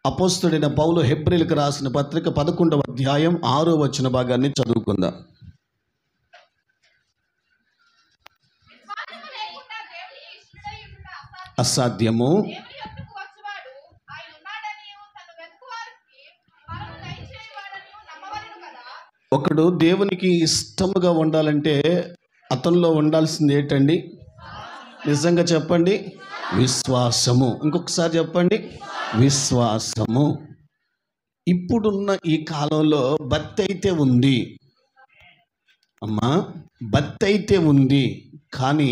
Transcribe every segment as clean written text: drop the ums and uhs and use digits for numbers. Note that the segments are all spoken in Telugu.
అపోస్తలుడైన పౌలు హెబ్రీయులకు రాసిన పత్రిక 11వ అధ్యాయం 6వ వచన భాగాన్ని చదువుకుందాం. అసాధ్యము ఒకడు దేవునికి ఇష్టముగా ఉండాలంటే అతనిలో ఉండాల్సింది ఏంటండి? నిజంగా చెప్పండి, విశ్వాసము. ఇంకొకసారి చెప్పండి, విశ్వాసము. ఇప్పుడున్న ఈ కాలంలో భక్తి అయితే ఉంది అమ్మా, భక్తి అయితే ఉంది, కానీ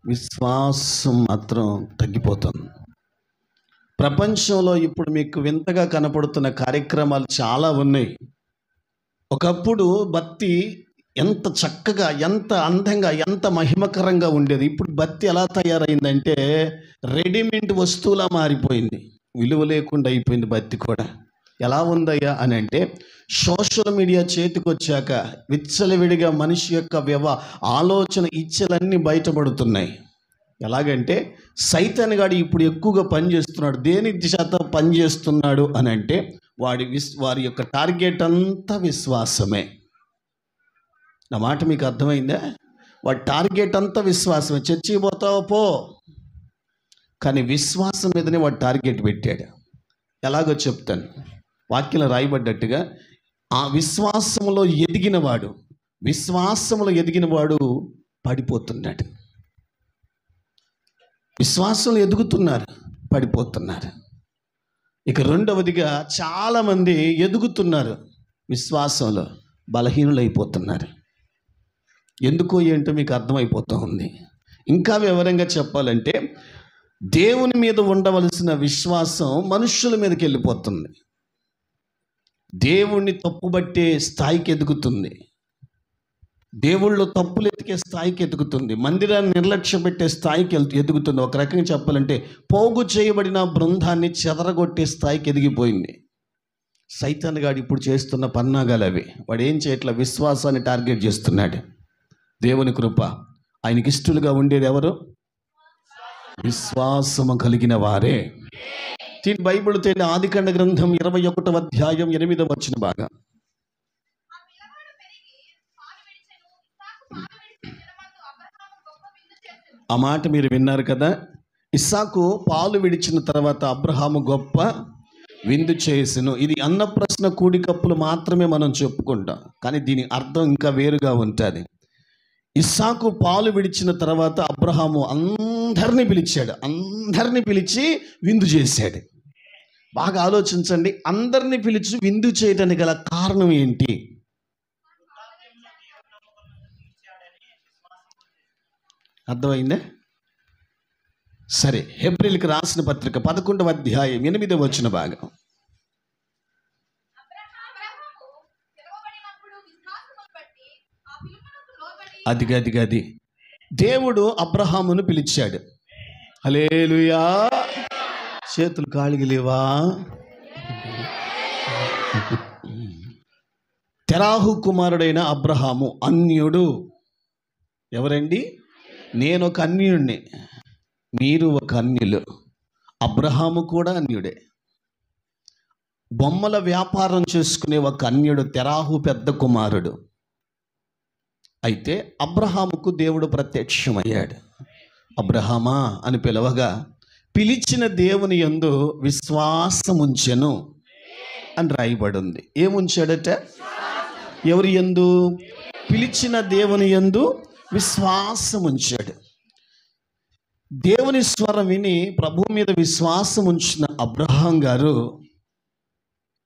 విశ్వాసం మాత్రం తగ్గిపోతుంది. ప్రపంచంలో ఇప్పుడు మీకు వింతగా కనపడుతున్న కార్యక్రమాలు చాలా ఉన్నాయి. ఒకప్పుడు భక్తి ఎంత చక్కగా, ఎంత అందంగా, ఎంత మహిమకరంగా ఉండేది. ఇప్పుడు భక్తి ఎలా తయారైందంటే రెడీమేడ్ వస్తువులా మారిపోయింది, విలువ లేకుండా అయిపోయింది భక్తి కూడా. ఎలా ఉందయ్యా అని అంటే, సోషల్ మీడియా చేతికి వచ్చాక విచ్చలవిడిగా మనిషి యొక్క ఆలోచన ఇచ్చలన్నీ బయటపడుతున్నాయి. ఎలాగంటే సైతాన్ గాడు ఇప్పుడు ఎక్కువగా పనిచేస్తున్నాడు. దేని దిశతో పనిచేస్తున్నాడు అని అంటే వారి యొక్క టార్గెట్ అంతా విశ్వాసమే. నా మాట మీకు అర్థమైందా? వాడి టార్గెట్ అంతా విశ్వాసమే. చర్చికి పోతావో పో, కానీ విశ్వాసం మీదనే వాడు టార్గెట్ పెట్టాడు. ఎలాగో చెప్తాను. వాక్యంలో రాయబడ్డట్టుగా ఆ విశ్వాసంలో ఎదిగినవాడు పడిపోతున్నాడు. విశ్వాసంలో ఎదుగుతున్నారు, పడిపోతున్నారు. ఇక రెండవదిగా చాలామంది ఎదుగుతున్నారు, విశ్వాసంలో బలహీనులైపోతున్నారు. ఎందుకో ఏంటో మీకు అర్థమైపోతూ ఉంది. ఇంకా వివరంగా చెప్పాలంటే దేవుని మీద ఉండవలసిన విశ్వాసం మనుషుల మీదకి వెళ్ళిపోతుంది. దేవుణ్ణి తప్పుబట్టే స్థాయికి ఎదుగుతుంది, దేవుళ్ళు తప్పులు ఎతికే స్థాయికి ఎదుగుతుంది, మందిరాన్ని నిర్లక్ష్య పెట్టే స్థాయికి ఎదుగుతుంది. ఒక రకంగా చెప్పాలంటే పోగు చేయబడిన బృందాన్ని చెదరగొట్టే స్థాయికి ఎదిగిపోయింది. సైతాన్ గాడు ఇప్పుడు చేస్తున్న పన్నాగాలు అవి. వాడు ఏం చేయట్లా, విశ్వాసాన్ని టార్గెట్ చేస్తున్నాడు. దేవుని కృప, ఆయనకి ఇష్టలుగా ఉండేది ఎవరు? విశ్వాసము కలిగిన వారే. బైబిల్ తేని ఆదికాండ గ్రంథం 21వ అధ్యాయం 8వ వచనం బాగా. ఆ మాట మీరు విన్నారు కదా. ఇస్సాకు పాలు విడిచిన తర్వాత అబ్రహాము గొప్ప విందు చేసెను. ఇది అన్నప్రశ్న కూడికప్పులు మాత్రమే మనం చెప్పుకుంటాం, కానీ దీని అర్థం ఇంకా వేరుగా ఉంటుంది. ఇస్సాకు పాలు విడిచిన తర్వాత అబ్రహాము అందరినీ పిలిచి విందు చేశాడు. బాగా ఆలోచించండి, అందరినీ పిలిచి విందు చేయడానికి గల కారణం ఏంటి? అర్థమైందా? సరే, హెబ్రీయులకు రాసిన పత్రిక 11వ అధ్యాయం 8వ వచన భాగం. అది దేవుడు అబ్రహామును పిలిచాడు. హల్లెలూయా. చేతులు కాలికి లేవా? తెరాహు కుమారుడైన అబ్రహాము అన్యుడు. ఎవరండి? నేను ఒక అన్యుడిని, మీరు ఒక అన్యులు. అబ్రహాము కూడా అన్యుడే. బొమ్మల వ్యాపారం చేసుకునే ఒక అన్యుడు తెరాహు పెద్ద కుమారుడు. అయితే అబ్రహాముకు దేవుడు ప్రత్యక్షమయ్యాడు. అబ్రహామా అని పిలవగా పిలిచిన దేవుని యందు విశ్వాసముంచెను అని రాయబడింది. ఏముంచాడట? ఎవరి యందు? పిలిచిన దేవుని యందు విశ్వాసముంచాడు. దేవుని స్వరం విని ప్రభు మీద విశ్వాసం ఉంచిన అబ్రహాం గారు,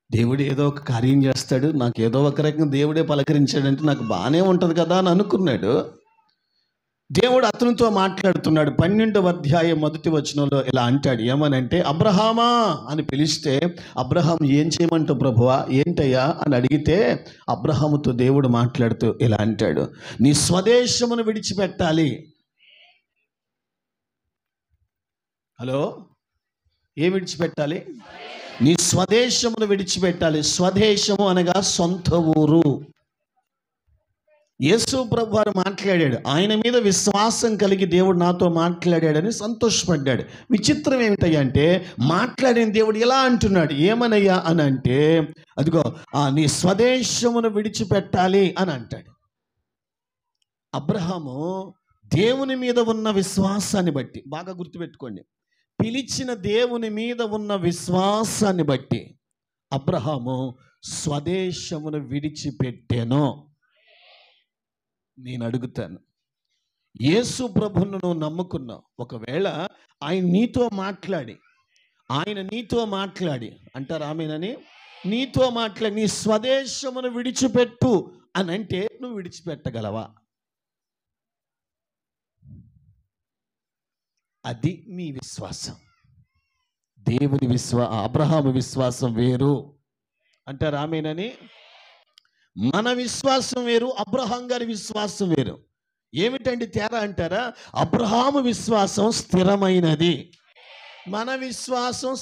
దేవుడు ఏదో ఒక కార్యం చేస్తాడు, నాకు ఏదో ఒక రకంగా దేవుడే పలకరించాడంటే నాకు బాగానే ఉంటుంది కదా అని అనుకున్నాడు. దేవుడు అతనితో మాట్లాడుతున్నాడు. 12వ అధ్యాయం 1వ వచనంలో ఇలా అంటాడు. ఏమనంటే, అబ్రహామా అని పిలిస్తే అబ్రహాం ఏం చేయమంటావు ప్రభువా, ఏంటయ్యా అని అడిగితే అబ్రహాముతో దేవుడు మాట్లాడుతూ ఇలా అంటాడు, నీ స్వదేశమును విడిచిపెట్టాలి. హలో, ఏ విడిచిపెట్టాలి? నీ స్వదేశమును విడిచిపెట్టాలి. స్వదేశము అనగా సొంత ఊరు. యేసు ప్రభు వారు మాట్లాడాడు. ఆయన మీద విశ్వాసం కలిగి దేవుడు నాతో మాట్లాడాడని సంతోషపడ్డాడు. విచిత్రం ఏమిటంటే మాట్లాడిన దేవుడు ఎలా అంటున్నాడు, ఏమనయ్యా అని అంటే, అదిగో నీ స్వదేశమును విడిచిపెట్టాలి అని అంటాడు. అబ్రహాము దేవుని మీద ఉన్న విశ్వాసాన్ని బట్టి, బాగా గుర్తుపెట్టుకోండి, పిలిచిన దేవుని మీద ఉన్న విశ్వాసాన్ని బట్టి అబ్రహాము స్వదేశమును విడిచిపెట్టెను. నేను అడుగుతాను, యేసు ప్రభువును నువ్వు నమ్ముకున్నావు, ఒకవేళ ఆయన నీతో మాట్లాడి అంటారు ఆమెనని, నీతో మాట్లాడి నీ స్వదేశమును విడిచిపెట్టు అని అంటే నువ్వు విడిచిపెట్టగలవా? అది నీ విశ్వాసం. దేవుని అబ్రహాము విశ్వాసం వేరు అంటారు ఆమెనని. మన విశ్వాసం వేరు, అబ్రహాం గారి విశ్వాసం వేరు. ఏమిటండి తేడా అంటారా? అబ్రహాము విశ్వాసం స్థిరమైనది, మన విశ్వాసం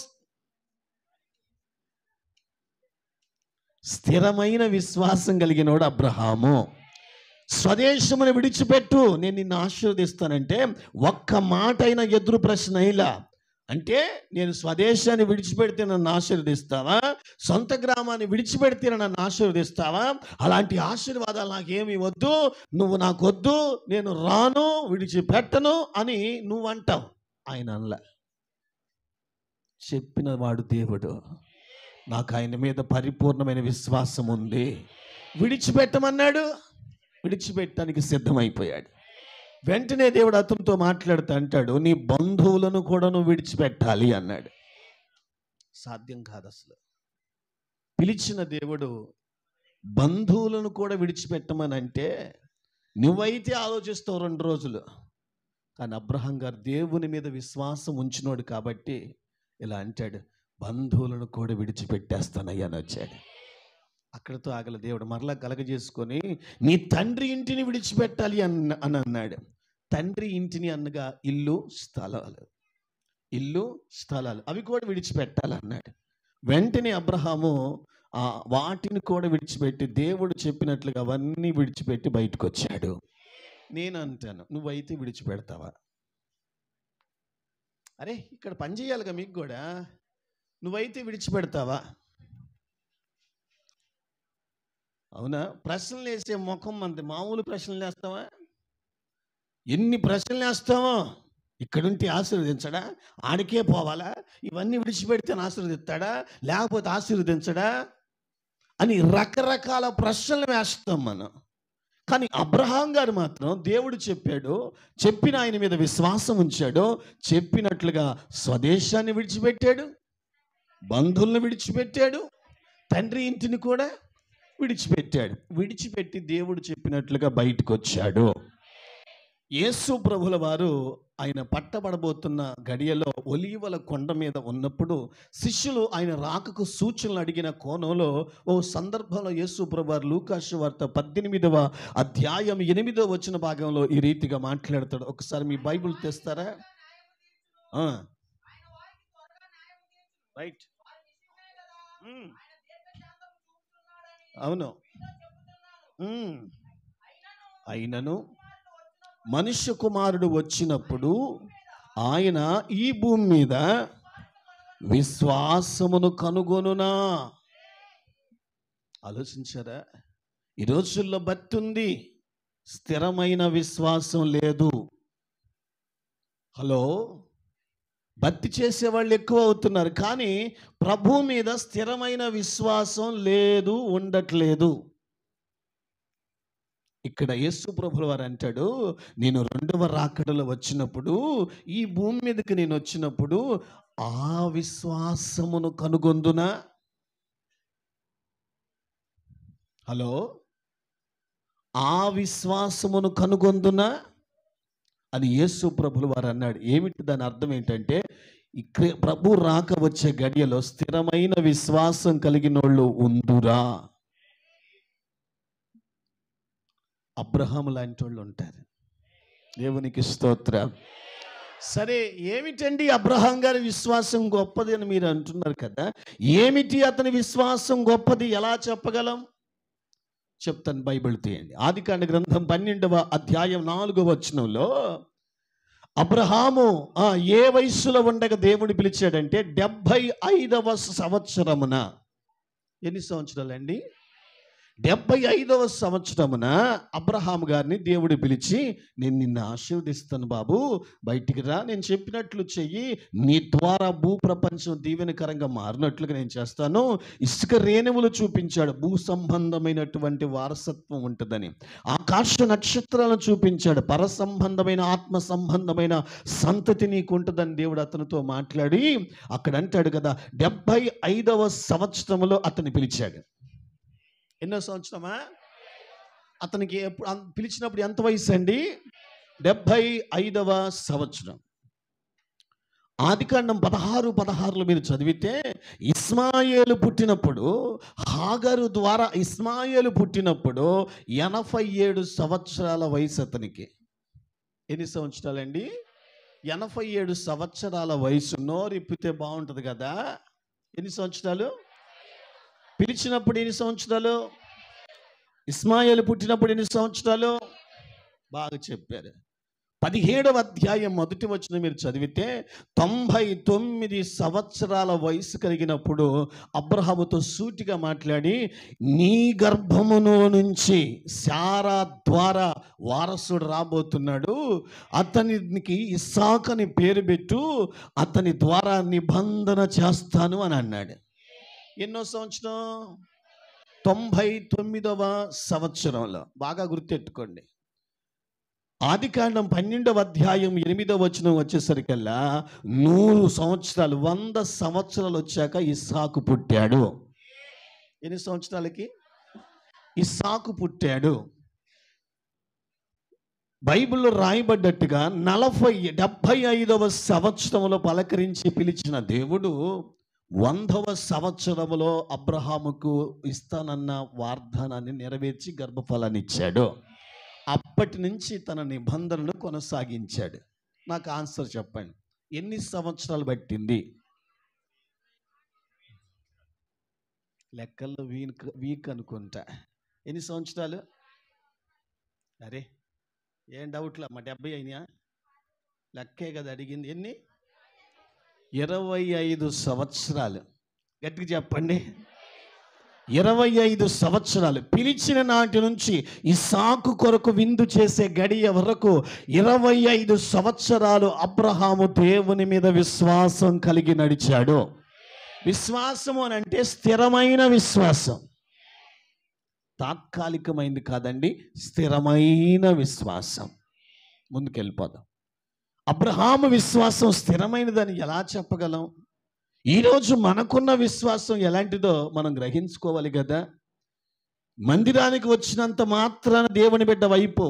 స్థిరమైన విశ్వాసం కలిగినోడు అబ్రహాము. స్వదేశమును విడిచిపెట్టు, నేను నిన్ను ఆశీర్వదిస్తానంటే ఒక్క మాట అయినా ఎదురు ప్రశ్న ఇలా అంటే, నేను స్వదేశాన్ని విడిచిపెడితే నన్ను ఆశీర్వదిస్తావా? సొంత గ్రామాన్ని విడిచిపెడితే నన్ను ఆశీర్వదిస్తావా? అలాంటి ఆశీర్వాదాలు నాకేమీ వద్దు, నువ్వు నాకు వద్దు, నేను రాను, విడిచిపెట్టను అని నువ్వు అంటావు. ఆయన అనలా. చెప్పిన వాడు దేవుడు. నాకు ఆయన మీద పరిపూర్ణమైన విశ్వాసం ఉంది. విడిచిపెట్టమన్నాడు, విడిచిపెట్టడానికి సిద్ధమైపోయాడు. వెంటనే దేవుడు అతనితో మాట్లాడుతూ అంటాడు, నీ బంధువులను కూడా నువ్వు విడిచిపెట్టాలి అన్నాడు. సాధ్యం కాదు అసలు. పిలిచిన దేవుడు బంధువులను కూడా విడిచిపెట్టమని అంటే నువ్వైతే ఆలోచిస్తావు 2 రోజులు. కానీ అబ్రహాం గారు దేవుని మీద విశ్వాసం ఉంచినోడు కాబట్టి ఇలా అంటాడు, బంధువులను కూడా విడిచిపెట్టేస్తానయ్యా అని వచ్చాడు. అక్కడితో ఆగల దేవుడు మరలా కలగజేసుకొని నీ తండ్రి ఇంటిని విడిచిపెట్టాలి అని అన్నాడు. తండ్రి ఇంటిని అనగా ఇల్లు స్థలాలు అవి కూడా విడిచిపెట్టాలన్నాడు. వెంటనే అబ్రహాము వాటిని కూడా విడిచిపెట్టి దేవుడు చెప్పినట్లుగా అవన్నీ విడిచిపెట్టి బయటకు వచ్చాడు. నేను అంటాను, నువ్వైతే విడిచిపెడతావా? అరే ఇక్కడ పని చేయాలిగా మీకు కూడా, నువ్వైతే విడిచిపెడతావా? అవునా? ప్రశ్నలు వేసే ముఖం అంతే. మామూలు ప్రశ్నలు వేస్తావా? ఎన్ని ప్రశ్నలు వేస్తావో. ఇక్కడుంటే ఆశీర్వదించడా? ఆడికే పోవాలా? ఇవన్నీ విడిచిపెడితే ఆశీర్వదిస్తాడా? లేకపోతే ఆశీర్వదించడా అని రకరకాల ప్రశ్నలు వేస్తాం మనం. కానీ అబ్రహాం గారు మాత్రం దేవుడు చెప్పాడు, చెప్పిన ఆయన మీద విశ్వాసం ఉంచాడు, చెప్పినట్లుగా స్వదేశాన్ని విడిచిపెట్టాడు, బంధువులను విడిచిపెట్టాడు, తండ్రి ఇంటిని కూడా విడిచిపెట్టాడు. విడిచిపెట్టి దేవుడు చెప్పినట్లుగా బయటకు వచ్చాడు. యేసు ప్రభుల వారు ఆయన పట్టబడబోతున్న గడియలో ఒలీవల కొండ మీద ఉన్నప్పుడు శిష్యులు ఆయన రాకకు సూచనలు అడిగిన కోణంలో ఓ సందర్భంలో యేసు ప్రభు వారు లూకాసు వార్త 18వ అధ్యాయం 8వ వచన భాగంలో ఈ రీతిగా మాట్లాడతాడు. ఒకసారి మీ బైబిల్ తెస్తారా? రైట్, అవును. అయినను మనుష్య కుమారుడు వచ్చినప్పుడు ఆయన ఈ భూమి మీద విశ్వాసమును కనుగొనునా? ఆలోచించారా? ఈ రోజుల్లో భక్తి ఉంది, స్థిరమైన విశ్వాసం లేదు. హలో, భక్తి చేసేవాళ్ళు ఎక్కువ అవుతున్నారు, కానీ ప్రభు మీద స్థిరమైన విశ్వాసం లేదు, ఉండట్లేదు. ఇక్కడ యేసు ప్రభుల వారు అంటాడు, నేను 2వ రాకడలో వచ్చినప్పుడు, ఈ భూమి మీదకి నేను వచ్చినప్పుడు ఆ విశ్వాసమును కనుగొందునా? హలో, ఆ విశ్వాసమును కనుగొందునా అని యేసు ప్రభుల వారు అన్నాడు. ఏమిటి దాని అర్థం? ఏంటంటే ప్రభు రాక వచ్చే గడియలో స్థిరమైన విశ్వాసం కలిగిన వాళ్ళు ఉందురా. అబ్రహాము లాంటి వాళ్ళు ఉంటారు. దేవునికి స్తోత్రం. సరే, ఏమిటండి అబ్రహాం గారి విశ్వాసం గొప్పది అని మీరు అంటున్నారు కదా, ఏమిటి అతని విశ్వాసం గొప్పది ఎలా చెప్పగలం? చెప్తాను, బైబిల్ తీయండి. ఆదికాండ గ్రంథం 12వ అధ్యాయం 4వ వచనంలో అబ్రహాము ఏ వయస్సులో ఉండగా దేవుడు పిలిచాడంటే 75వ సంవత్సరమున. ఎన్ని సంవత్సరాలండి? 75వ సంవత్సరమున అబ్రహాము గారిని దేవుడు పిలిచి, నేను నిన్ను ఆశీర్వదిస్తాను బాబు, బయటికి రా, నేను చెప్పినట్లు చెయ్యి, నీ ద్వారా భూప్రపంచం దీవెనకరంగా మారినట్లుగా నేను చేస్తాను. ఇసుక రేణువులు చూపించాడు, భూ సంబంధమైనటువంటి వారసత్వం ఉంటుందని. ఆకాశ నక్షత్రాలను చూపించాడు, పర సంబంధమైన ఆత్మ సంబంధమైన సంతతి నీకు ఉంటుందని దేవుడు అతనితో మాట్లాడి అక్కడ అంటాడు కదా, 75వ సంవత్సరంలో అతన్ని పిలిచాడు. ఎన్నో సంవత్సరమా? అతనికి పిలిచినప్పుడు ఎంత వయసు అండి? 75వ సంవత్సరం. ఆదికాండం 16:16 మీరు చదివితే, ఇస్మాయేలు పుట్టినప్పుడు, హాగరు ద్వారా ఇస్మాయేలు పుట్టినప్పుడు 87 సంవత్సరాల వయసు అతనికి. ఎన్ని సంవత్సరాలండి? 87 సంవత్సరాల వయసు. నోరిప్పితే బాగుంటుంది కదా. ఎన్ని సంవత్సరాలు? పిలిచినప్పుడు ఎన్ని సంవత్సరాలు? ఇస్మాయేలు పుట్టినప్పుడు ఎన్ని సంవత్సరాలు? బాగా చెప్పారు. 17వ అధ్యాయం 1వ వచనం మీరు చదివితే, 99 సంవత్సరాల వయసు కలిగినప్పుడు అబ్రహాముతో సూటిగా మాట్లాడి, నీ గర్భములో నుంచి శారా ద్వారా వారసుడు రాబోతున్నాడు, అతనికి ఇస్సాకు అని పేరు పెట్టు, అతని ద్వారా నిబంధన చేస్తాను అని అన్నాడు. ఎన్నో సంవత్సరం? 99వ సంవత్సరంలో. బాగా గుర్తెట్టుకోండి. ఆదికాండం 12వ అధ్యాయం 8వ వచనం వచ్చేసరికల్లా 100 సంవత్సరాలు, 100 సంవత్సరాలు వచ్చాక ఇస్సాకు పుట్టాడు. ఎన్ని సంవత్సరాలకి? ఇస్సాకు పుట్టాడు. బైబిల్లో రాయబడ్డట్టుగా 75వ సంవత్సరంలో పలకరించి పిలిచిన దేవుడు 100వ సంవత్సరంలో అబ్రహాముకు ఇస్తానన్న వాగ్దానాన్ని నెరవేర్చి గర్భఫలాన్ని ఇచ్చాడు. అప్పటి నుంచి తన నిబంధనను కొనసాగించాడు. నాకు ఆన్సర్ చెప్పండి, ఎన్ని సంవత్సరాలు పట్టింది? లెక్కల్లో వీక్ అనుకుంటా. ఎన్ని సంవత్సరాలు? అరే ఏం డౌట్లా, మా 70 అయినా? లెక్కే కదా అడిగింది. ఎన్ని? 25 సంవత్సరాలు. గట్టిగా చెప్పండి, 25 సంవత్సరాలు. పిలిచిన నాటి నుంచి ఇస్సాకు కొరకు విందు చేసే గడియ వరకు 25 సంవత్సరాలు అబ్రహాము దేవుని మీద విశ్వాసం కలిగి నడిచాడు. విశ్వాసం అని అంటే స్థిరమైన విశ్వాసం, తాత్కాలికమైంది కాదండి, స్థిరమైన విశ్వాసం. ముందుకెళ్ళిపోదాం. అబ్రహాము విశ్వాసం స్థిరమైనదని ఎలా చెప్పగలం? ఈరోజు మనకున్న విశ్వాసం ఎలాంటిదో మనం గ్రహించుకోవాలి కదా. మందిరానికి వచ్చినంత మాత్రాన దేవుని బిడ్డ వైపు.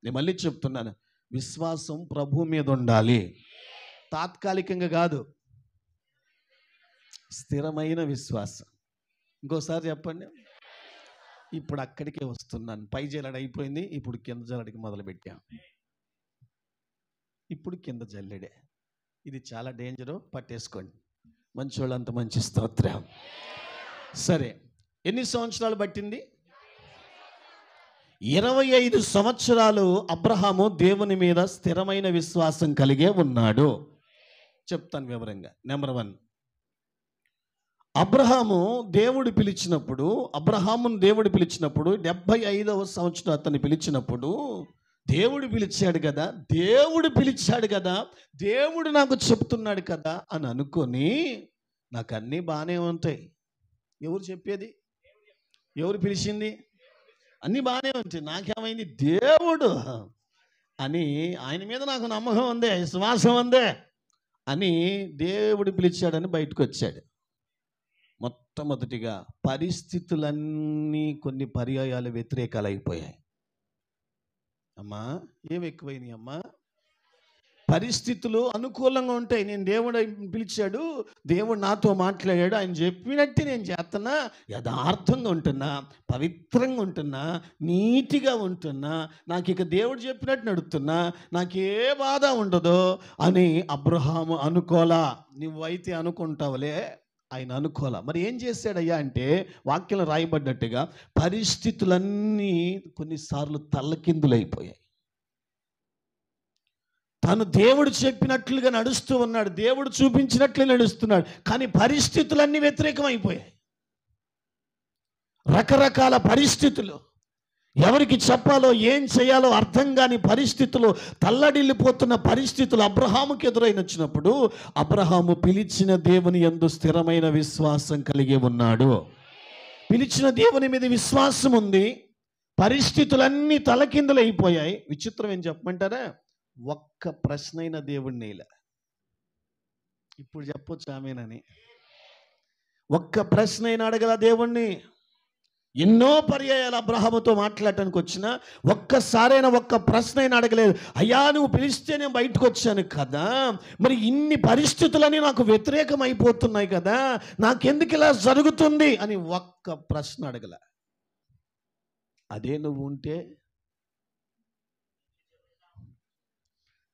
నేను మళ్ళీ చెప్తున్నాను, విశ్వాసం ప్రభు మీద ఉండాలి, తాత్కాలికంగా కాదు, స్థిరమైన విశ్వాసం. ఇంకోసారి చెప్పండి. ఇప్పుడు అక్కడికే వస్తున్నాను. పై జల్లడి అయిపోయింది, ఇప్పుడు కింద జల్లడికి మొదలుపెట్టాం. ఇప్పుడు కింద జల్లెడే. ఇది చాలా డేంజరు, పట్టేసుకోండి. మంచి వాళ్ళంత మంచి స్తోత్రం. సరే, ఎన్ని సంవత్సరాలు పట్టింది? 25 సంవత్సరాలు అబ్రహాము దేవుని మీద స్థిరమైన విశ్వాసం కలిగే ఉన్నాడు. చెప్తాను వివరంగా. నెంబర్ 1, అబ్రహామును దేవుడు పిలిచినప్పుడు 75వ సంవత్సరం అతన్ని పిలిచినప్పుడు, దేవుడు పిలిచాడు కదా, దేవుడు నాకు చెప్తున్నాడు కదా అని అనుకొని, నాకు అన్నీ బాగానే ఉంటాయి. ఎవరు చెప్పేది? ఎవరు పిలిచింది? అన్నీ బాగానే ఉంటాయి, నాకేమైంది? దేవుడు అని, ఆయన మీద నాకు నమ్మకం ఉందే, విశ్వాసం ఉందే అని దేవుడు పిలిచాడని బయటకు వచ్చాడు. మొట్టమొదటిగా పరిస్థితులన్నీ కొన్ని పర్యాయాలు వ్యతిరేకాలు అయిపోయాయి. అమ్మా, ఏమి ఎక్కువైనాయి అమ్మా? పరిస్థితులు అనుకూలంగా ఉంటాయి. నేను దేవుడు పిలిచాడు, దేవుడు నాతో మాట్లాడాడు, ఆయన చెప్పినట్టు నేను చేస్తున్నా, యథార్థంగా ఉంటున్నా, పవిత్రంగా ఉంటున్నా, నీతిగా ఉంటున్నా, నాకు ఇక దేవుడు చెప్పినట్టు నడుస్తున్నా, నాకే బాధ ఉండదు అని అబ్రహాము అనుకోలా. నువ్వైతే అనుకుంటావులే, ఆయన అనుకోలే. మరి ఏం చేశాడయ్యా అంటే వాక్యంలో రాయబడ్డట్టుగా పరిస్థితులన్నీ కొన్నిసార్లు తల్లకిందులైపోయాయి. తను దేవుడు చెప్పినట్లుగా నడుస్తూ ఉన్నాడు, దేవుడు చూపించినట్లే నడుస్తున్నాడు, కానీ పరిస్థితులన్నీ వ్యతిరేకమైపోయాయి. రకరకాల పరిస్థితులు, ఎవరికి చెప్పాలో ఏం చేయాలో అర్థం కాని పరిస్థితులు, తల్లడిల్లిపోతున్న పరిస్థితులు అబ్రహాముకి ఎదురైనప్పుడు అబ్రహాము పిలిచిన దేవుని యందు స్థిరమైన విశ్వాసం కలిగి ఉన్నాడు. పిలిచిన దేవుని మీద విశ్వాసం ఉంది. పరిస్థితులన్నీ తలకిందులైపోయాయి. విచిత్రం ఏం చెప్పమంటారా? ఒక్క ప్రశ్నైన దేవుణ్ణి ఇలా ఇప్పుడు చెప్పొచ్చు ఆమెనని. ఒక్క ప్రశ్న అయినా అడగల దేవుణ్ణి. ఎన్నో పర్యాయాలు అబ్రహాముతో మాట్లాడటానికి వచ్చినా ఒక్కసారైనా ఒక్క ప్రశ్న అయినా అడగలేదు. అయ్యా నువ్వు పిలిస్తే నేను బయటకు వచ్చాను కదా, మరి ఇన్ని పరిస్థితులని నాకు వ్యతిరేకం అయిపోతున్నాయి కదా, నాకెందుకు ఇలా జరుగుతుంది అని ఒక్క ప్రశ్న అడగల. అదే నువ్వు ఉంటే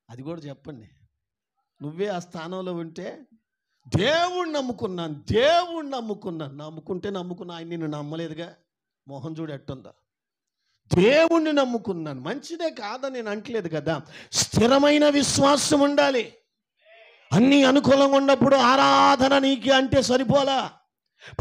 అది కూడా చెప్పండి. నువ్వే ఆ స్థానంలో ఉంటే దేవుణ్ణి నమ్ముకున్నాను. నమ్ముకున్నా ఆయన నిన్ను నమ్మలేదుగా. మోహన్ చూడు ఎట్టుందా. దేవుణ్ణి నమ్ముకున్నాను, మంచిదే కాదని నేను అంటలేదు కదా. స్థిరమైన విశ్వాసం ఉండాలి. అన్నీ అనుకూలంగా ఉన్నప్పుడు ఆరాధన నీకు అంటే సరిపోలా.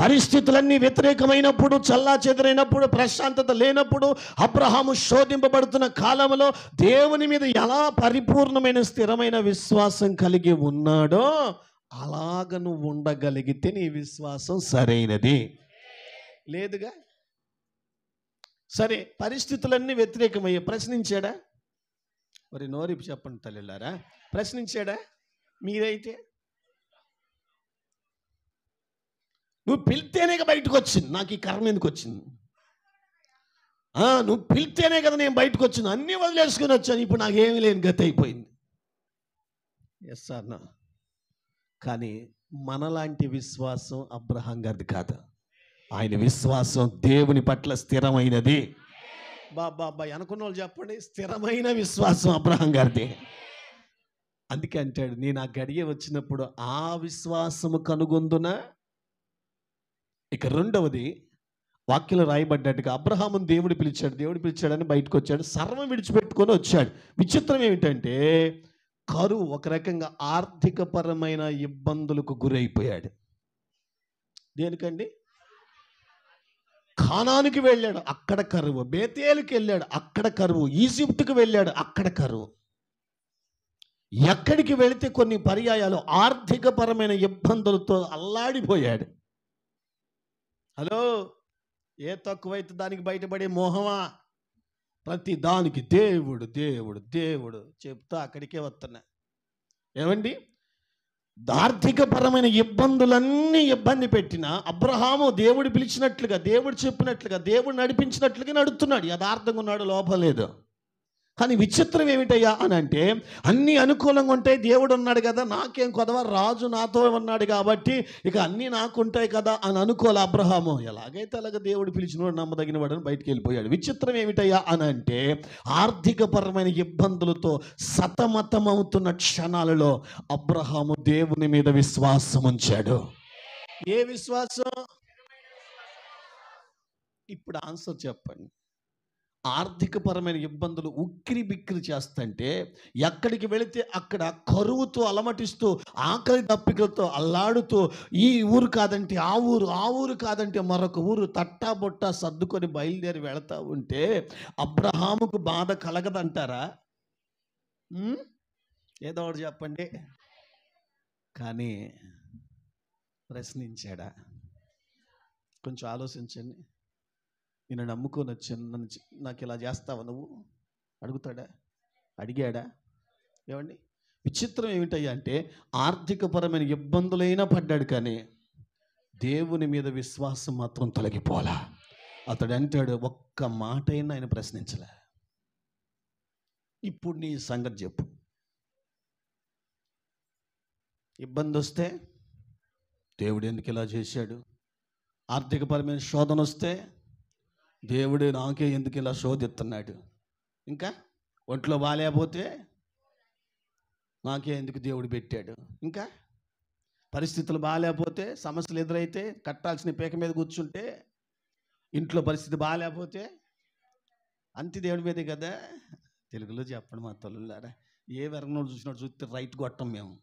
పరిస్థితులన్నీ వ్యతిరేకమైనప్పుడు, చల్లా చెదరైనప్పుడు, ప్రశాంతత లేనప్పుడు, అబ్రహాము శోధింపబడుతున్న కాలంలో దేవుని మీద ఎలా పరిపూర్ణమైన స్థిరమైన విశ్వాసం కలిగి ఉన్నాడో అలాగ నువ్వు ఉండగలిగితే నీ విశ్వాసం సరైనది. లేదుగా. సరే, పరిస్థితులన్నీ వ్యతిరేకమయ్యే. ప్రశ్నించాడా? మరి నోరిపు చెప్పండి తల్లిలారా, ప్రశ్నించాడా? మీరైతే నువ్వు పిలితేనే బయటకు వచ్చింది, నాకు ఈ కర్మ ఎందుకు వచ్చింది? నువ్వు పిలితేనే కదా నేను బయటకు వచ్చింది, అన్నీ వదిలేసుకొని వచ్చాను, ఇప్పుడు నాకేమీ లేని గతి అయిపోయింది. ఎస్ అన్న. కానీ మనలాంటి విశ్వాసం అబ్రహాం గారిది కాదు. ఆయన విశ్వాసం దేవుని పట్ల స్థిరమైనది. బాబా అనుకున్న వాళ్ళు చెప్పండి, స్థిరమైన విశ్వాసం అబ్రహాం గారిది. అందుకే అంటాడు, నేను ఆ గడియ వచ్చినప్పుడు ఆ విశ్వాసము కనుగొందున. ఇక రెండవది వాక్యంలో రాయబడ్డట్టుగా అబ్రహామును దేవుడు పిలిచాడని బయటకు వచ్చాడు, సర్వం విడిచిపెట్టుకొని వచ్చాడు. విచిత్రం ఏమిటంటే కరువు, ఒక రకంగా ఆర్థికపరమైన ఇబ్బందులకు గురైపోయాడు. దేనికండి? కానానుకి వెళ్ళాడు, అక్కడ కరువు. బేతేలుకి వెళ్ళాడు, అక్కడ కరువు. ఈజిప్టుకు వెళ్ళాడు, అక్కడ కరువు. ఎక్కడికి వెళితే కొన్ని పర్యాయాలు ఆర్థికపరమైన ఇబ్బందులతో అల్లాడిపోయాడు. హలో, ఏ తక్కువైతే దానికి బయటపడే మోహమా? ప్రతి దానికి దేవుడు దేవుడు దేవుడు చెప్తా అక్కడికే వస్తున్నా. ఏమండి, ఆర్థికపరమైన ఇబ్బందులన్నీ ఇబ్బంది పెట్టిన అబ్రహాము దేవుడు పిలిచినట్లుగా, దేవుడు చెప్పినట్లుగా, దేవుడు నడిపించినట్లుగా నడుస్తున్నాడు. యథార్థంగా ఉన్నాడు, లోపం లేదు. కానీ విచిత్రం ఏమిటయ్యా అని అంటే, అన్నీ అనుకూలంగా ఉంటాయి, దేవుడు ఉన్నాడు కదా, నాకేం కొదవ, రాజు నాతో ఉన్నాడు కాబట్టి ఇక అన్నీ నాకుంటాయి కదా అని అనుకోలే అబ్రహాము. ఎలాగైతే అలాగ దేవుడు పిలిచినవాడు నమ్మదగిన వాడని బయటికి వెళ్ళిపోయాడు. విచిత్రం ఏమిటయ్యా అని అంటే, ఆర్థికపరమైన ఇబ్బందులతో సతమతమవుతున్న క్షణాలలో అబ్రహాము దేవుని మీద విశ్వాసం ఉంచాడు. ఏ విశ్వాసం? ఇప్పుడు ఆన్సర్ చెప్పండి. ఆర్థికపరమైన ఇబ్బందులు ఉక్కిరి బిక్కిరి చేస్తుంటే ఎక్కడికి వెళితే అక్కడ కరువుతో అలమటిస్తూ, ఆకలి దప్పికలతో అల్లాడుతూ, ఈ ఊరు కాదంటే ఆ ఊరు, ఆ ఊరు కాదంటే మరొక ఊరు, తట్టా బొట్టా సర్దుకొని బయలుదేరి వెళతా ఉంటే అబ్రహాముకు బాధ కలగదంటారా? ఏదో ఒకటి చెప్పండి. కానీ ప్రశ్నించాడా? కొంచెం ఆలోచించండి. నేను నమ్ముకొని వచ్చాను, నాకు ఇలా చేస్తావా నువ్వు అడుగుతాడా? అడిగాడా? ఏమండి, విచిత్రం ఏమిటయ్యా అంటే, ఆర్థికపరమైన ఇబ్బందులైనా పడ్డాడు, కానీ దేవుని మీద విశ్వాసం మాత్రం తొలగిపోలా. అతడు అంటాడు, ఒక్క మాట అయినా ఆయన ప్రశ్నించలే. ఇప్పుడు నీ సంగతి చెప్పు. ఇబ్బంది వస్తే దేవుడు ఎందుకు ఇలా చేశాడు? ఆర్థికపరమైన శోధన వస్తే దేవుడు నాకే ఎందుకు ఇలా శోధిస్తున్నాడు? ఇంకా ఒంట్లో బాగాలేకపోతే నాకే ఎందుకు దేవుడు పెట్టాడు? ఇంకా పరిస్థితులు బాగాలేకపోతే, సమస్యలు ఎదురైతే, కట్టాల్సిన పీక మీద కూర్చుంటే, ఇంట్లో పరిస్థితి బాగాలేకపోతే అంతే దేవుడి మీదే కదా. తెలుగులో చెప్పండి మా తల్లులారా, ఏ వెరగనోడు చూసినట్టు చూస్తే రైట్ కొట్టం మేము.